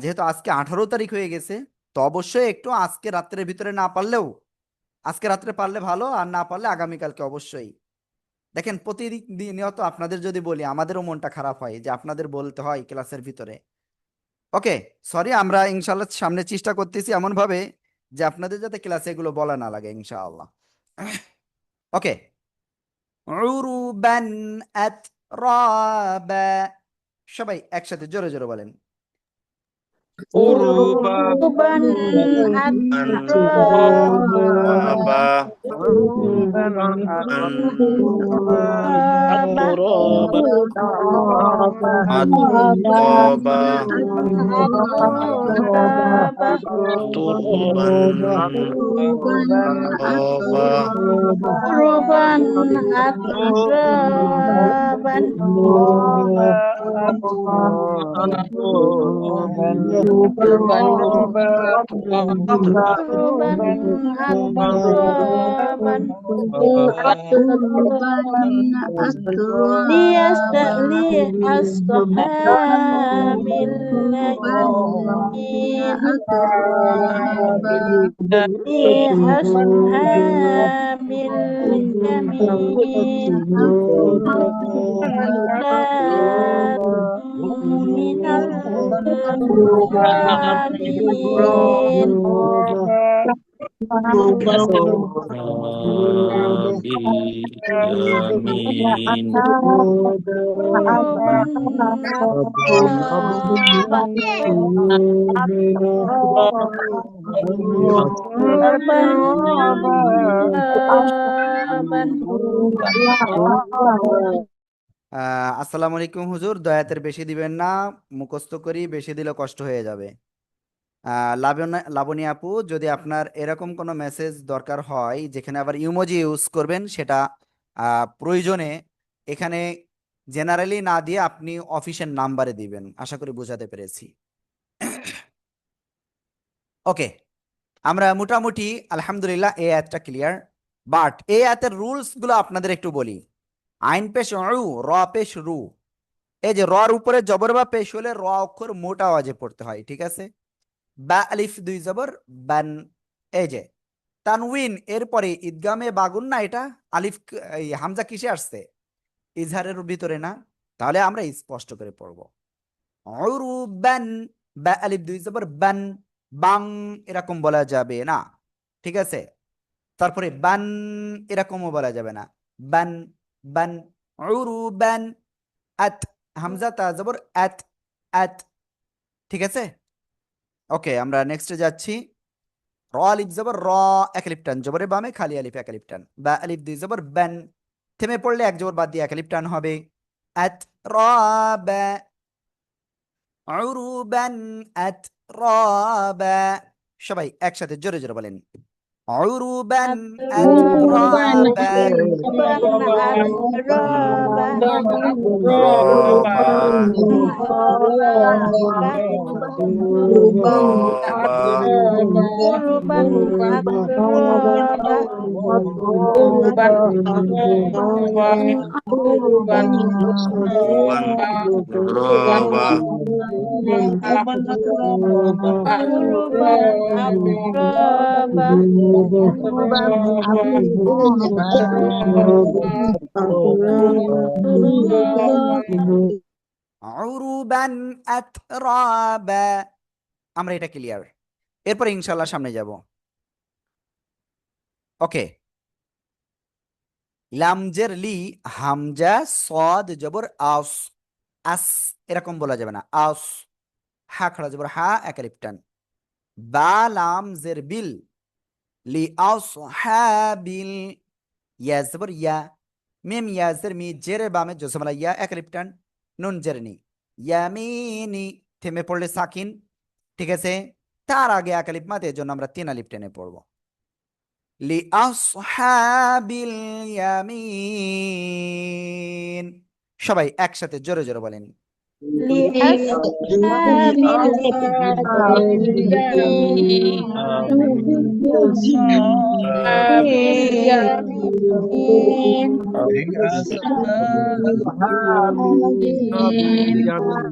যেহেতু আজকে 18 তারিখ হয়ে গেছে, তো অবশ্যই একটু আজকে রাত্রের ভিতরে না পারলেও আজকে রাত্রে পারলে ভালো, আর না পারলে আগামীকালকে অবশ্যই। দেখেন প্রতিনিয়ত আপনাদের যদি বলি আমাদেরও মনটা খারাপ হয় যে আপনাদের বলতে হয় ক্লাসের ভিতরে। ওকে, সরি, আমরা ইনশাআল্লাহ সামনে চেষ্টা করতেছি এমন ভাবে যে আপনাদের যাতে ক্লাসে এগুলো বলা না লাগে ইনশাআল্লাহ। ওকে, উরুবান আতরাবা, সবাই একসাথে জোরে জোরে বলেন। উরুবা عربا أترابا আতরাবা عربا আতরাবা أترابا তুরবান আতরাবা عربا أترابا عربا أترابا لأصحاب اليمين لأصحاب اليمين حفلات من القارين বিল আসসালামু আলাইকুম হুজুর, দয়াতের বেশি দিবেন না, মুখস্থ করি, বেশি দিলে কষ্ট হয়ে যাবে। লাবণী আপু, যদি আপনার এরকম কোনো মেসেজ দরকার হয় যেখানে আবার ইমোজি ইউজ করবেন, সেটা প্রয়োজনে এখানে জেনারেলি না দিয়ে আপনি অফিসের নাম্বারে দিবেন। আশা করি বোঝাতে পেরেছি। ওকে, আমরা মোটামুটি আলহামদুলিল্লাহ এই আয়াতটা ক্লিয়ার। বাট এই আয়াতের রুলস গুলো আপনাদের একটু বলি। আইন পেশ রু, র পেশ রু। এই যে রর উপরে জবর বা পেশ হলে র অক্ষর মোটা আওয়াজে পড়তে হয়, ঠিক আছে? বা আলিফ 2 জবর বান। এই যে তানউইন এরপরে ঈদগামে বাগুন না, এটা আলিফ এই হামজা কিসে আসছে? ইজহারের ভিতরে না? তাহলে আমরা স্পষ্ট করে পড়বো উরুবান, বা আলিফ 2 জবর বান, বাং এরকম বলা যাবে না, ঠিক আছে? তারপরে বান এরকমও বলা যাবে না, বান বান। উরুবান আত, হামজা তা জবর আত, আত, ঠিক আছে? ওকে, আমরা নেক্সটে যাচ্ছি। র আলিফ জবর র, এক আলিফ টান, জবরে বামে খালি আলিফ এক আলিফ টান। বা আলিফ 2 জবর বান, থেমে পড়লে এক জবর বাদ দিয়ে এক আলিফ টান হবে। আত রাবা, উরুবান আত রাবা। সবাই একসাথে জোরে জোরে বলেন। عربا عربا أترابا أترابا عربا أترابا عربا أترابا عربا أترابا আমরা এটা ক্লিয়ার। এরপরে ইনশাআল্লাহ সামনে যাব। ওকে, লামজের লি, হামজা সদ জবর আস, আস এরকম বলা যাবে না, আস, হা খাড়া জবর হা, এক আলিফ টান। বা লাম জের বিল, লি আস হা বিল, ইয়া জবর ইয়া, মিম ইয়া জের মি, জের বামে জসমলা ইয়া, এক আলিফ টান। নুন জের নি, ইয়ামিনি, থেমে পড়লে সাকিন, ঠিক আছে। তার আগে এক আলিফ মাতে, এর জন্য আমরা 3 আলিফ টেনে পড়বো। লি আসহাবিল ইয়ামিন, সবাই একসাথে জোরে জোরে বলেন। لأصحاب اليمين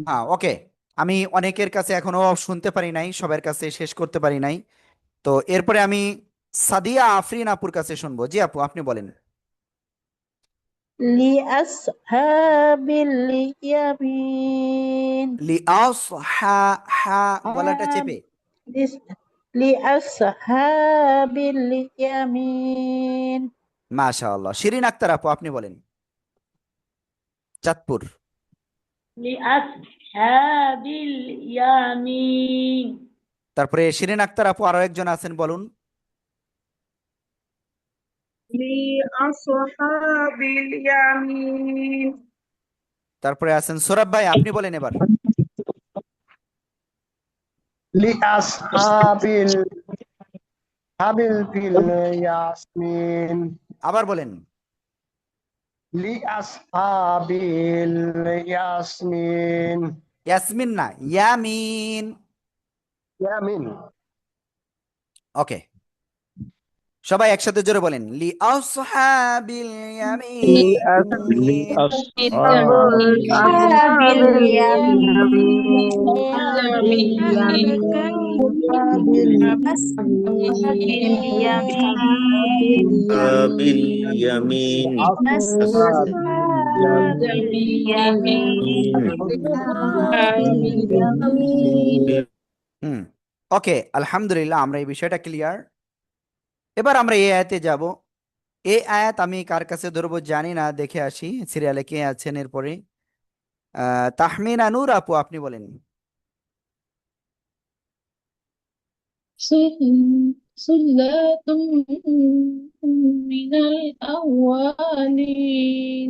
হ্যাঁ, ওকে, আমি অনেকের কাছে এখনো শুনতে পারি নাই, সবার কাছে শেষ করতে পারি নাই। তো এরপরে আমি সাদিয়া আফরিন আপুর কাছে শুনবো। জি আপু, আপনি বলেন। لأصحاب اليمين লি আসহা, হা গলাটা চেপে, لأصحاب اليمين মাশাআল্লাহ। শিরিন আক্তার আপু, আপনি বলেন, চাঁদপুর। لأصحاب اليمين তারপরে শিরিন আক্তার আপু আরো একজন আছেন, বলুন। لأصحاب اليمين তারপরে আছেন সোরাব ভাই, আপনি বলেন এবার। লিআসহাবিল হাবিল ফিল ইয়াসমিন, আবার বলেন। লিআসহাবিল ইয়াসমিন, ইয়াসমিন না, ইয়ামিন। ইয়ামিন। ওকে, সবাই একসাথে জোরে বলেন, লি আসহাবিল ইয়ামিন। أصحاب باليمين ওকে, আলহামদুলিল্লাহ, আমরা এই বিষয়টা ক্লিয়ার। এবার আমরা এই আয়াতে যাব। এই আয়াত আমি কার কাছে ধরবো জানি না, দেখে আসি সিরিয়ালে কে আছেন। এরপরে তাহমিনা নূর আপু, আপনি বলেন। صلة من الأولين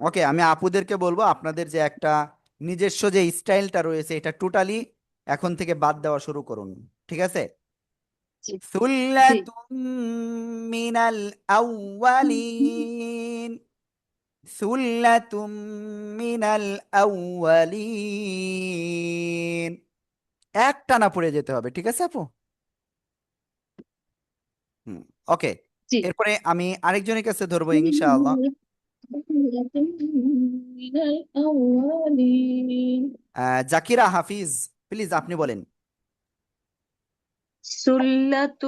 ওকে, আমি আপুদেরকে বলবো আপনাদের যে একটা নিজস্ব যে স্টাইলটা রয়েছে, এটা টোটালি এখন থেকে বাদ দেওয়া শুরু করুন, ঠিক আছে। সুল্লাতুম মিনাল আউয়ালিন, সুল্লাতুম মিনাল আউয়ালিন, একটানা পড়ে যেতে হবে, ঠিক আছে আপু। ওকে, এরপরে আমি আরেকজনের কাছে ধরবো ইনশাআল্লাহ। من الأولين জাকিরা হাফিজ, প্লিজ আপনি বলেন। سلة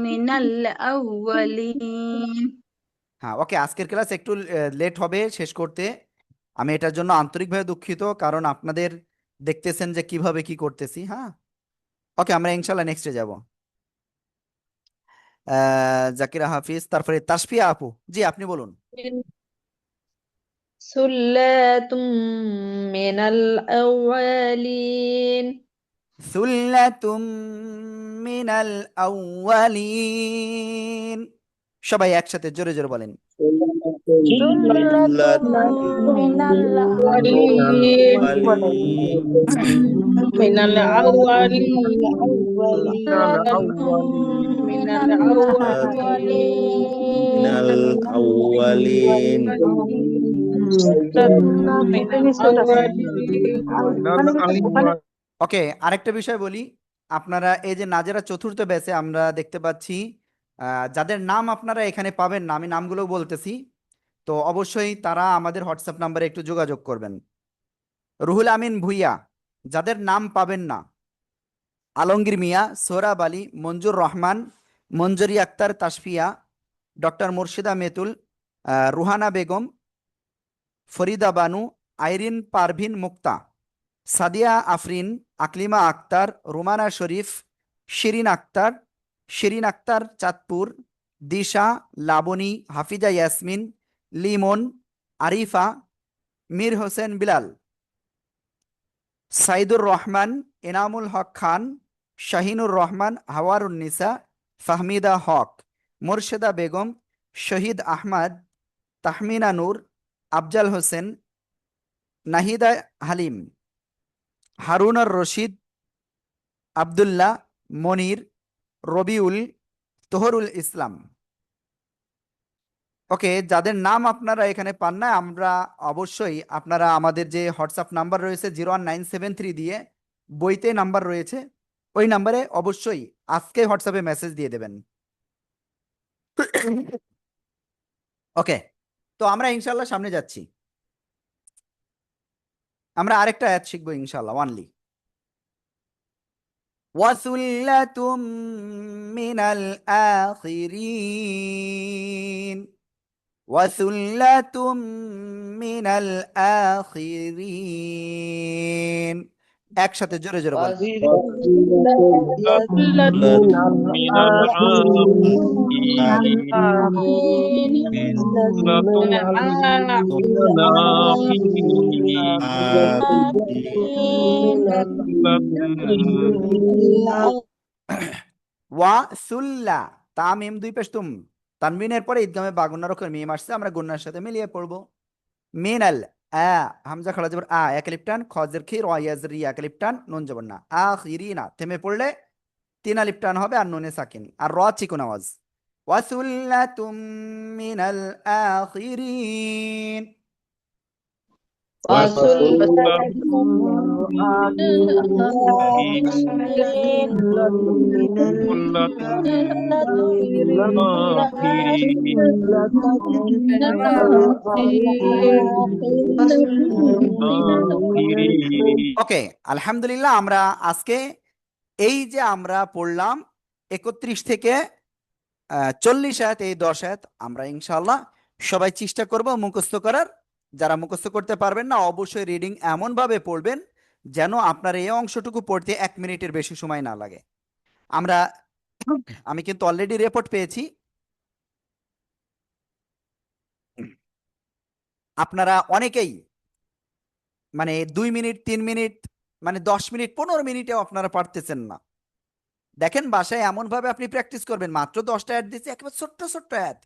من الأولين হ্যাঁ, ওকে, আজকের ক্লাস একটু লেট হবে শেষ করতে। আমি এটার জন্য আন্তরিকভাবে দুঃখিত, কারণ আপনাদের দেখতেছেন যে কিভাবে কি করতেছি। হ্যাঁ, ওকে, আমরা ইনশাল্লাহ নেক্সটে যাব। জাকিরা হাফিজ, তারপরে তাসফিয়া আপু, জি আপনি বলুন। سلة من الأولين সুল্লাতুম মিনাল আউয়ালিন, সবাই একসাথে জোরে জোরে বলেন। سلة من الأولين من الأولين من من الأولين ওকে, আরেকটা বিষয় বলি। আপনারা এই যে নাজেরা চতুর্থ ব্যাচে আমরা দেখতে পাচ্ছি যাদের নাম আপনারা এখানে পাবেন না, আমি নামগুলো বলতেছি, তো অবশ্যই তারা আমাদের হোয়াটসঅ্যাপ নাম্বারে একটু যোগাযোগ করবেন। রুহুল আমিন ভুইয়া, যাদের নাম পাবেন না, আলমগীর মিয়া, সোহরাব আলী, মঞ্জুর রহমান, মঞ্জুরি আক্তার তাসফিয়া, ডক্টর মুর্শিদা মেতুল, রুহানা বেগম, ফরিদা বানু, আইরিন পারভিন মুক্তা, সাদিয়া আফরিন, আকলিমা আক্তার, রুমানা শরীফ, শিরিন আক্তার চাঁদপুর, দিশা, লাবণী, হাফিজা ইয়াসমিন, লিমন, আরিফা, মীর হোসেন বিলাল, সাইদুর রহমান, এনামুল হক খান, শাহিনুর রহমান, হাওয়ারুন্নিসা, ফাহমিদা হক, মোর্শেদা বেগম, শহীদ আহমদ, তাহমিনা নূর, আফজাল হোসেন, নাহিদা হালিম, হারুনার রশিদ, আব্দুল্লাহ, মনির, রবিউল, তোহরুল ইসলাম। ওকে, যাদের নাম আপনারা এখানে পান না, আমরা অবশ্যই আপনারা আমাদের যে হোয়াটসঅ্যাপ নাম্বার রয়েছে 01973 দিয়ে বইতে নাম্বার রয়েছে, ওই নাম্বারে অবশ্যই আজকে হোয়াটসঅ্যাপে মেসেজ দিয়ে দেবেন। ওকে, তো আমরা ইনশাল্লাহ সামনে যাচ্ছি। আমরা আরেকটা আয়াত শিখবো ইনশাল্লাহ, ওয়ানলি। ওয়াসুল্লাতুম মিনাল আখিরিন, ওয়াসুল্লাতুম মিনাল আখিরিন। একসাথে জোরে জোরে বলেন। ওয়াসুল্লা, তামিম দুই পেশ তুম, তানবিনের পরে ঈদগামে বা গুন্নার অক্ষর মিম আসছে, আমরা গুন্নার সাথে মিলিয়ে পড়বো। মিনাল, হামজা খালা জবর এক আলিফ টান, খজের খির, ওয়াজের রি এক আলিফ টান, নুন জবর না, আখিরিনা থেমে পড়লে 3 আলিফ টান হবে আর নুনে সাকিন, আর র চিকুন আওয়াজ। ওয়াসুল্লাতুম মিনাল আখিরিন। ওকে, আলহামদুলিল্লাহ, আমরা আজকে এই যে আমরা পড়লাম 31 থেকে 40 আয়াত, এই 10 আয়াত আমরা ইনশাআল্লাহ সবাই চেষ্টা করব মুখস্থ করার। যারা মুখস্থ করতে পারবেন না, অবশ্যই রিডিং এমন ভাবে পড়বেন যেন আপনার এই অংশটুকু পড়তে 1 মিনিটের বেশি সময় না লাগে। আমি কিন্তু অলরেডি রিপোর্ট পেয়েছি, আপনারা অনেকেই মানে 2 মিনিট 3 মিনিট মানে 10 মিনিট 15 মিনিটেও আপনারা পারতেছেন না। দেখেন বাসায় এমন ভাবে আপনি প্র্যাকটিস করবেন, মাত্র 10টা অ্যাড দিচ্ছি, একেবারে ছোট্ট ছোট্ট অ্যাড।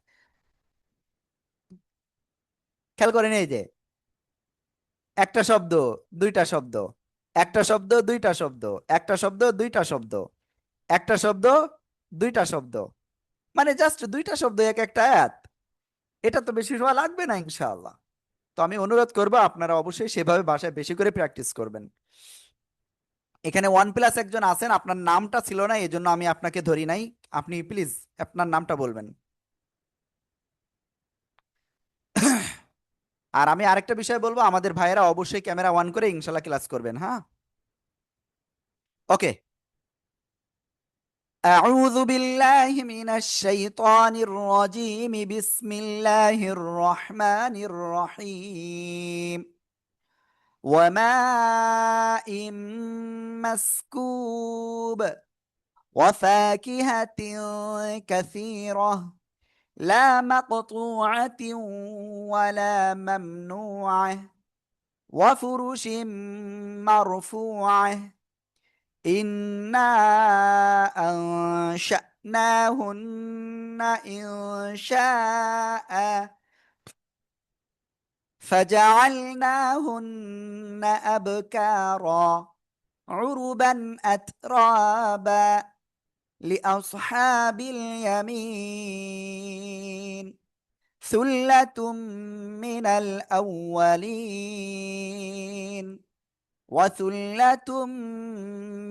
খেয়াল করেন, এই যে একটা শব্দ, দুইটা শব্দ, একটা শব্দ, দুইটা শব্দ, একটা শব্দ, দুইটা শব্দ, একটা শব্দ, দুইটা শব্দ, মানে জাস্ট 2টা শব্দ, এক একটা অ্যাড। এটা তো বেশি সময় লাগবে না ইনশাআল্লাহ। তো আমি অনুরোধ করবো আপনারা অবশ্যই সেভাবে বাসায় বেশি করে প্র্যাকটিস করবেন। এখানে 1+ একজন আছেন, আপনার নামটা ছিল না, এজন্য আমি আপনাকে ধরি নাই। আপনি প্লিজ আপনার নামটা বলবেন। আর আমি আরেকটা বিষয় বলবো, আমাদের ভাইয়েরা অবশ্যই ক্যামেরা অন করে ইনশাল্লাহ ক্লাস করবেন। হ্যাঁ, ওকে। أعوذ بالله من الشيطان الرجيم، بسم الله الرحمن الرحيم. وماء مسكوب، وفاكهة كثيرة، لا مقطوعة ولا ممنوعة، وفرش مرفوعة، إنا أنشأناهن إنشاء فجعلناهن أبكارا عربا أترابا لأصحاب اليمين ثلة من الأولين وثلة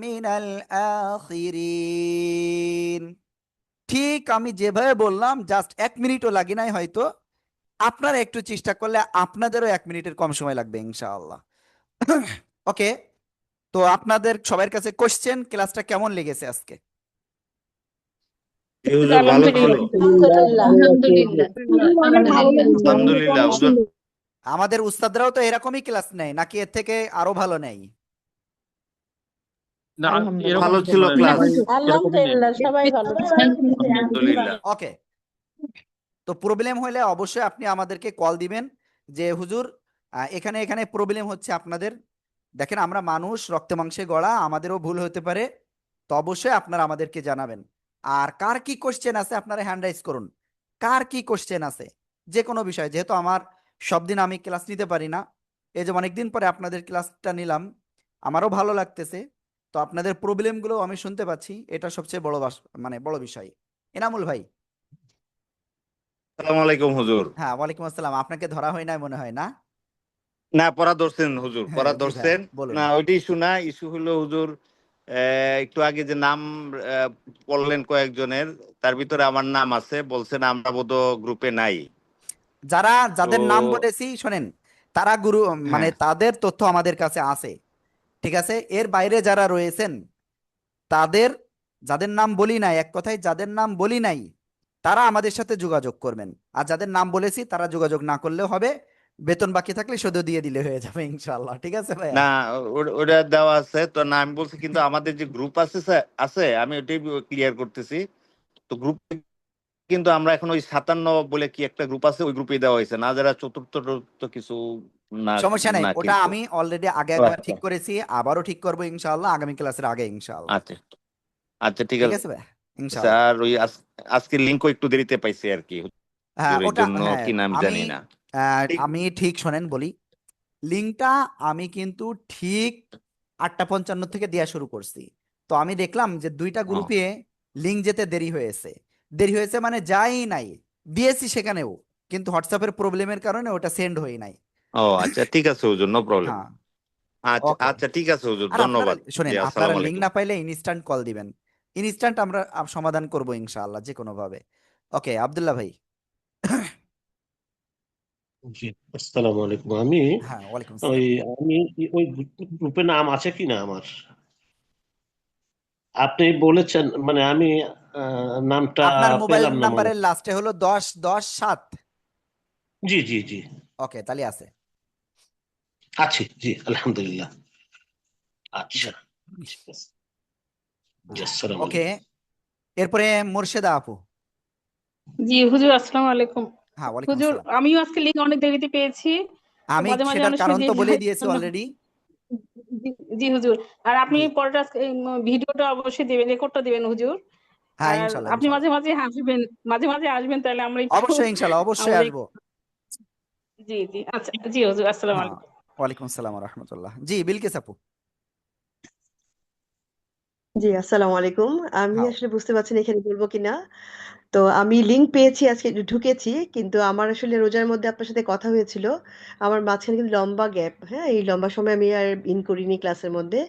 من الآخرين ঠিক আমি যেভাবে বললাম জাস্ট 1 মিনিটও লাগে নাই হয়তো আপনারা একটু চেষ্টা করলে আপনাদেরও 1 মিনিটের কম সময় লাগবে ইনশাআল্লাহ ওকে তো আপনাদের সবার কাছে কোশ্চেন ক্লাসটা কেমন লেগেছে আজকে জি হুজুর ভালো ছিল। আলহামদুলিল্লাহ আলহামদুলিল্লাহ হুজুর। আমাদের উস্তাদরাও তো এরকমই ক্লাস নেয় নাকি এর থেকে আরো ভালো নেয় না, এরকম ভালো তো ছিল নয়, ক্লাস। সবাই এরকমই আলহামদুলিল্লাহ নেয়। সবাই ভালো আলহামদুলিল্লাহ। ওকে তো প্রবলেম হলে অবশ্যই আপনি আমাদেরকে কল দিবেন যে হুজুর এখানে এখানে প্রবলেম হচ্ছে আপনাদের দেখেন আমরা মানুষ রক্তে মাংসে গড়া আমাদেরও ভুল হতে পারে তো অবশ্যই আপনারা আমাদেরকে জানাবেন আর কার কি কোশ্চেন আছে আপনারা হ্যান্ড রাইজ করুন কার কি কোশ্চেন আছে যে কোনো বিষয় যেহেতু আমার সব দিন আমি ক্লাস নিতে পারি না এই যে অনেকদিন পরে আপনাদের ক্লাসটা নিলাম আমারও ভালো লাগতেছে তো আপনাদের প্রবলেমগুলো আমি শুনতে পাচ্ছি এটা সবচেয়ে বড় মানে বড় বিষয় এনামুল ভাই আসসালামু আলাইকুম হুজুর। হ্যাঁ ওয়ালাইকুম আসসালাম আপনাকে ধরা হয় না মনে হয় না না পড়া ধরছেন হুজুর, হ্যাঁ পড়া জি ভাই ধরছেন। বলুন না ওইটা ইস্যু না, ইস্যু হলো হুজুর একটু আগে যে নাম বললেন কয়েকজনের, তার ভিতরে আমার নাম আছে, বলছেন আমরা বোধ গ্রুপে নাই। যারা তো যাদের নাম বলেছি শোনেন তারা গুরু মানে হ্যাঁ তাদের তথ্য আমাদের কাছে আছে ঠিক আছে এর বাইরে যারা রয়েছেন তাদের যাদের নাম বলি নাই এক কথায় যাদের নাম বলি নাই তারা আমাদের সাথে যোগাযোগ করবেন আর যাদের নাম বলেছি তারা যোগাযোগ না করলেও হবে বেতন বাকি থাকলে শুধু দিয়ে দিলে হয়ে যাবে ইনশাআল্লাহ ঠিক আছে ভাইয়া না ওটা দেওয়া আছে তো, না আমি বলছি কিন্তু আমাদের যে গ্রুপ আছে আছে আমি ওটাই ক্লিয়ার করতেছি। তো গ্রুপ কিন্তু আমরা এখন ওই 57 বলে কি একটা গ্রুপ আছে, ওই গ্রুপে দেওয়া হয়েছে না, যারা চতুর্থ চতুর্থ কিছু না সমস্যা নাই না ওটা কিন্তু। আমি অলরেডি আগে ও একবার আচ্ছা ঠিক করেছি আবারও ঠিক করবো ইনশাআল্লাহ আগামী ক্লাসের আগে ইনশাআল্লাহ আচ্ছা আচ্ছা ঠিক ঠিক আছে। আছে ভাইয়া ইনশাআল্লাহ আর ওই আজকে লিঙ্কও একটু দেরিতে পাইছি আর কি, হ্যাঁ হুজুরের ওটা জন্য হ্যাঁ কি নাম আমি জানি না। ঠিক আমি ঠিক শোনেন বলি লিঙ্কটা আমি কিন্তু ঠিক 8:55 থেকে দেওয়া শুরু করছি তো আমি দেখলাম যে দুইটা ও গ্রুপে লিঙ্ক যেতে দেরি হয়েছে মানে যাই নাই দিয়েছি সেখানেও কিন্তু হোয়াটসঅ্যাপের প্রবলেমের কারণে ওটা সেন্ড হয়ে নাই ও আচ্ছা ঠিক আছে হুজুর, নো প্রবলেম। হ্যাঁ আচ্ছা ওকে আচ্ছা ঠিক আছে হুজুর, আর আপনারা ধন্যবাদ। জি শোনেন আপনারা আসসালামু লিঙ্ক আলাইকুম। না পাইলে ইনস্ট্যান্ট কল দিবেন ইনস্ট্যান্ট আমরা সমাধান করব ইনশাআল্লাহ যে কোনো ভাবে ওকে আব্দুল্লাহ ভাই জি, আসসালামু আলাইকুম। আমি হ্যাঁ ওয়ালাইকুম ওই আসসালাম আমি ওই গ্রুপে নাম আছে কিনা আমার? আপনি বলেছেন মানে আমি নামটা আপনার মোবাইল পেলাম না মনে নাম্বারের হয়। লাস্টে হলো 10-10-7 জি জি জি ওকে তাহলে আছে আছি, জি আলহামদুলিল্লাহ। আচ্ছা যাক ঠিক আছে, জি আসসালামু ওকে আলাইকুম। এরপরে মোর্শেদা আপু জি হুজুর আসসালামু আলাইকুম হ্যাঁ ওয়ালাইকুম হুজুর আসসালাম আমিও আজকে লিঙ্ক অনেক দেরিতে পেয়েছি তো আমি মাঝে মাঝে সেটার অনেক কারণ সময় তো দেরি বলেই হয় দিয়েছি জন্য অলরেডি জি জি হুজুর আর আপনি জি পরের ভিডিওটা অবশ্যই দিবেন রেকর্ডটা দিবেন হুজুর হ্যাঁ আর ইনশাল্লাহ আপনি ইনশাল্লাহ মাঝে মাঝে আসবেন তাহলে আমরা একটু অবশ্যই ইনশাল্লাহ অবশ্যই আমাদের আসবো জি জি আচ্ছা জি হুজুর আসসালামু হ্যাঁ আলাইকুম ওয়ালাইকুম আসসালাম রহমতুল্লাহ জি বিলকিস আপু জি আসসালামু আলাইকুম। আমি হ্যাঁ আসলে বুঝতে পারছি না এখানে বলবো কিনা। তো আমি লিংক পেয়েছি, আজকে ঢুকেছি, কিন্তু আমার আসলে রোজার মধ্যে আপনার সাথে কথা হয়েছিল। আমার মাঝখানে কিন্তু লম্বা গ্যাপ, হ্যাঁ, এই লম্বা সময় আমি আর ইন করিনি ক্লাসের মধ্যে।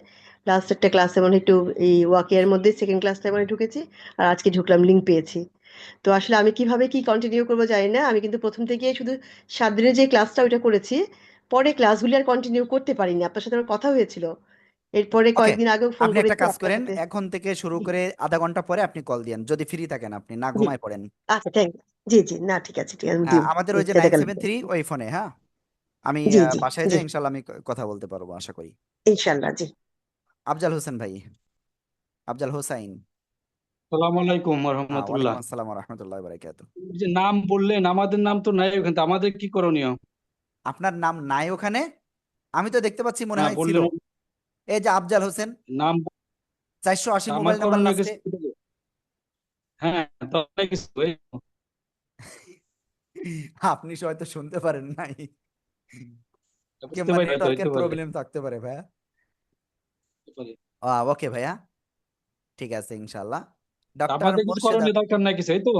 লাস্ট একটা ক্লাসে মানে একটু এই ওয়াকিয়ার মধ্যে সেকেন্ড ক্লাসটা মানে ঢুকেছি, আর আজকে ঢুকলাম, লিংক পেয়েছি। তো আসলে আমি কিভাবে কি কন্টিনিউ করবো জানি না। আমি কিন্তু প্রথম থেকে শুধু 7 দিনের যে ক্লাসটা ওইটা করেছি, পরে ক্লাসগুলি আর কন্টিনিউ করতে পারিনি। আপনার সাথে আমার কথা হয়েছিল, এরপরে ওকে কয়েকদিন আগেও ফোন আপনি একটা করেছি কাজ আপনার করেন সাথে। এখন থেকে শুরু করে আধা ঘন্টা পরে আপনি কল দিয়েন যদি ফ্রি থাকেন আপনি না জি ঘুমায় পড়েন আচ্ছা, থ্যাংক জি জি, না ঠিক আছে, ঠিক আছে, আমি হ্যাঁ দিব আমাদের ওই যে জাজাকাল্লাহ। 973 ওই ফোনে হ্যাঁ আমি জি জি বাসায় জি যাই ইনশাল্লাহ আমি কথা বলতে পারবো আশা করি ইনশাল্লাহ জি। আফজাল হোসেন ভাই আফজাল হোসাইন আসসালামু আলাইকুম হ্যাঁ ওয়ালাইকুম রহমতুল্লাহ। আসসালাম রহমতুল্লাহ বারাকাতুহু এই যে নাম বললেন, আমাদের নাম তো নাই ওখানে, তো আমাদের কি করণীয়? আপনার নাম নাই ওখানে আমি তো দেখতে পাচ্ছি মনে হ্যাঁ হয় ছিল বললেন এই যে আফজাল হোসেন নাম, 480 আমার মোবাইল নাম্বার করণীয় লাস্টে কিছু। হ্যাঁ তো অনেক কিছু, এই তো, আপনি হয়তো শুনতে পারেন নাই বুঝতে কিংবা পারি হয়তো, নেটওয়ার্কের হইতে পারে, প্রবলেম থাকতে পারে ভাইয়া হইতে পারে। ওকে ভাইয়া, ঠিক আছে ইনশাল্লাহ। ডক্টর আমাদের কিছু মোর্শেদা, করণীয় দরকার নাই কিছু, এই তো।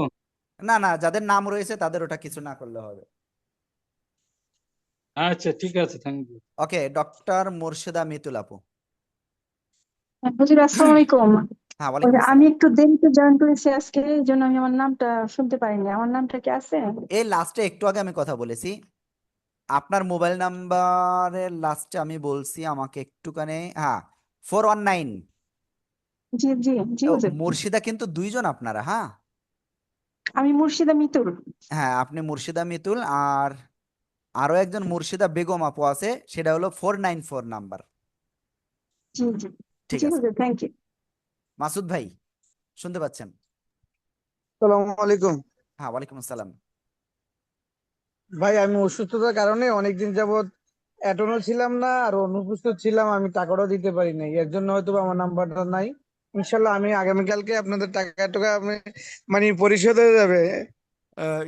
না না, যাদের নাম রয়েছে তাদের ওটা কিছু না করলে হবে। আচ্ছা ঠিক আছে, thank you. Okay, doctor Morsheda Mitul আপু। হুজুর আসসালামু আলাইকুম। হ্যাঁ, ওয়ালাইকুম আমি আসসালাম। একটু দেরিতে জয়েন করেছি আজকে, এই জন্য আমি আমার নামটা শুনতে পারিনি। আমার নামটা কি আছে? এই লাস্টে একটু আগে আমি কথা বলেছি, আপনার মোবাইল নাম্বারের লাস্টে আমি বলছি, আমাকে একটুখানি, হ্যাঁ, 419। জি জি জি হুজুর। মুর্শিদা কিন্তু দুইজন আপনারা, হ্যাঁ। আমি মুর্শিদা মিতুল। হ্যাঁ, আপনি মুর্শিদা মিতুল, আর আরো একজন মুর্শিদা বেগম আপু আছে, সেটা হলো 494 নাম্বার। জি জি ঠিক জি আছে। হুজুর, থ্যাংক ইউ। মাসুদ ভাই, শুনতে পাচ্ছেন? আসসালামু আলাইকুম। হ্যাঁ, ওয়ালাইকুম আসসালাম। ভাই আমি অসুস্থতার কারণে অনেকদিন যাবত অ্যাটেন্ডও ছিলাম না আর অনুপস্থিত ছিলাম, আমি টাকাটাও দিতে পারি নাই, এর জন্য হয়তো বা আমার নাম্বারটা নাই। ইনশাল্লাহ আমি আগামীকালকে আপনাদের টাকা আমি মানে পরিশোধ হয়ে যাবে।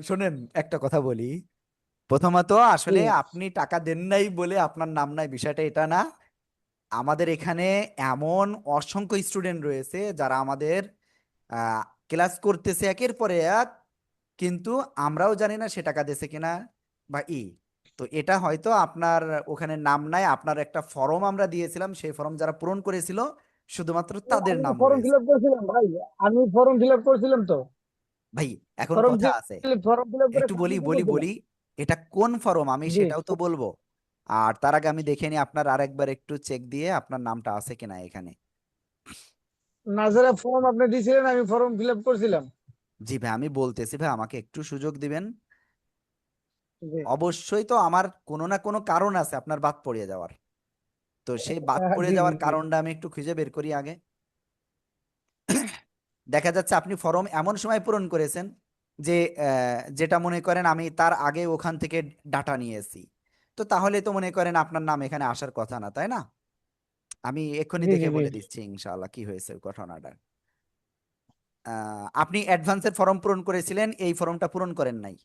শোনেন, একটা কথা বলি। প্রথমত আসলে জি। আপনি টাকা দেন নাই বলে আপনার নাম নাই, বিষয়টা এটা না। আমাদের এখানে এমন অসংখ্য স্টুডেন্ট রয়েছে যারা আমাদের ক্লাস করতেছে একের পরে এক, কিন্তু আমরাও জানি না সে টাকা দিয়েছে কিনা বা তো এটা হয়তো আপনার ওখানে নাম নাই। আপনার একটা ফর্ম আমরা দিয়েছিলাম, সেই ফর্ম যারা পূরণ করেছিল শুধুমাত্র তাদের আমি তো নাম ফর্ম রয়েছে। ফিল আপ করছিলাম ভাই, আমি ফর্ম ফিল আপ করছিলাম তো। ভাই, এখন ফর্ম কথা আছে, ফর্ম ফিল আপ করে একটু বলি সাবমিট বলি করেছিলাম। বলি এটা কোন ফর্ম আমি জি। সেটাও তো বলবো। আর তার আগে আমি দেখে নিই আপনার আরেকবার একটু চেক দিয়ে আপনার নামটা আছে কিনা এখানে। নাজারা ফর্ম আপনি দিয়েছিলেন, আমি ফর্ম ফিল আপ করছিলাম। জি ভাই, আমি বলতেছি ভাই, আমাকে একটু সুযোগ দিবেন। জি। অবশ্যই তো আমার কোনো না কোনো কারণ আছে আপনার বাদ পড়ে যাওয়ার। তো সেই বাদ পড়ে জি জি যাওয়ার জি। কারণটা আমি একটু খুঁজে বের করি আগে। দেখা যাচ্ছে আপনি ফর্ম এমন সময় পূরণ করেছেন যে যেটা মনে করেন আমি তার আগে ওখান থেকে ডাটা নিয়েছি। তো তাহলে তো মনে করেন আপনার নাম এখানে আসার কথা না, তাই না? আমি এক্ষুনি জি জি দেখে জি। বলে দিচ্ছি ইনশাআল্লাহ কি হয়েছে ঘটনাটা। আপনি অ্যাডভান্সের ফর্ম পূরণ করেছিলেন, এই ফর্মটা পূরণ করেন নাই।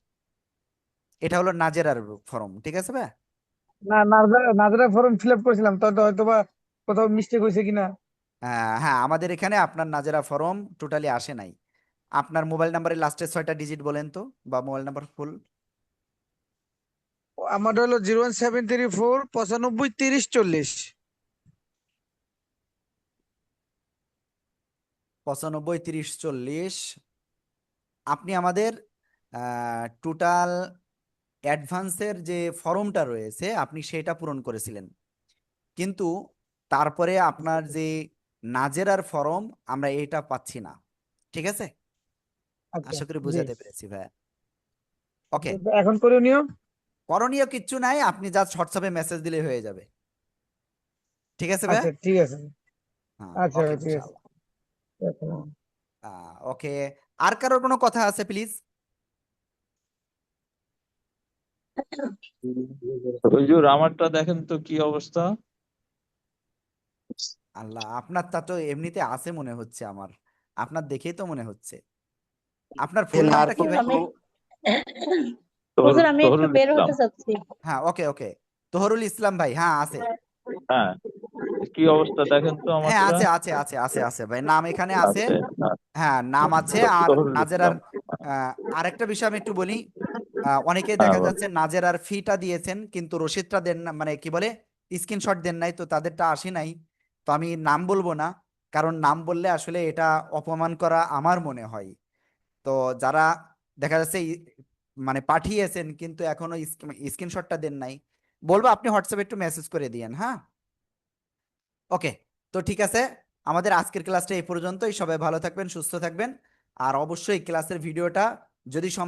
এটা হলো নাজেরার ফর্ম, ঠিক আছে ভাই? না, নাজারা ফর্ম ফিল আপ করেছিলাম, তো হয়তো বা কোথাও মিস্টেক হয়েছে কিনা। হ্যাঁ, আমাদের এখানে আপনার নাজেরা ফর্ম টোটালি আসে নাই। আপনার মোবাইল নাম্বারের লাস্টের 6টা ডিজিট বলেন তো, বা মোবাইল নাম্বার ফুল। আমারটা হলো 01734 95 30 40। 95 30 40। আপনি আমাদের টোটাল অ্যাডভান্সের যে ফর্মটা রয়েছে আপনি সেটা পূরণ করেছিলেন, কিন্তু তারপরে আপনার যে নাজেরার ফর্ম আমরা এটা পাচ্ছি না। ঠিক আছে, আচ্ছা। আশা করি জি। বুঝাতে পেরেছি ভাই। ওকে, এখন করণীয়। করণীয় কিচ্ছু নাই, আপনি জাস্ট হোয়াটসঅ্যাপে মেসেজ দিলে হয়ে যাবে। ঠিক আছে ভাই? আচ্ছা ঠিক আছে। হ্যাঁ, আচ্ছা ওকে ভাই, ঠিক আছে। ইনশাআল্লাহ। ওকে, আর কারোর কোনো কথা আছে প্লিজ? হুজুর আমারটা দেখেন তো কি অবস্থা। আল্লাহ, আপনারটা তো এমনিতে আছে মনে হচ্ছে আমার, আপনার দেখেই তো মনে হচ্ছে। আপনার ফুল নামটা কি ভাই? হুজুর আমি একটু তহরুল বের ইসলাম। হতে চাচ্ছি। হ্যাঁ, ওকে ওকে, তোহরুল ইসলাম ভাই, হ্যাঁ আছে। হ্যাঁ, কি অবস্থা দেখেন তো হ্যাঁ, আমারটা। আছে আছে আছে আছে আছে ভাই, নাম এখানে আছে। আছে। হ্যাঁ, হ্যাঁ, নাম আছে। আর তহরুল নাজেরার ইসলাম। আরেকটা বিষয় আমি একটু বলি। অনেকেই হ্যাঁ দেখা বল। যাচ্ছে নাজেরার ফিটা দিয়েছেন কিন্তু রসিদটা দেন না, মানে কি বলে, স্ক্রিনশট দেন নাই, তো তাদেরটা আসে নাই। তো আমি নাম বলবো না, কারণ নাম বললে আসলে এটা অপমান করা আমার মনে হয়। তো যারা দেখা যাচ্ছে মানে পাঠিয়েছেন কিন্তু এখনো স্ক্রিনশটটা দেন নাই, বলবো আপনি হোয়াটসঅ্যাপে একটু মেসেজ করে দিয়েন, হ্যাঁ। ওকে, তো ঠিক আছে, আমাদের আজকের ক্লাসটা এই পর্যন্তই। সবাই ভালো থাকবেন, সুস্থ থাকবেন। আর অবশ্যই ক্লাসের ভিডিওটা যদি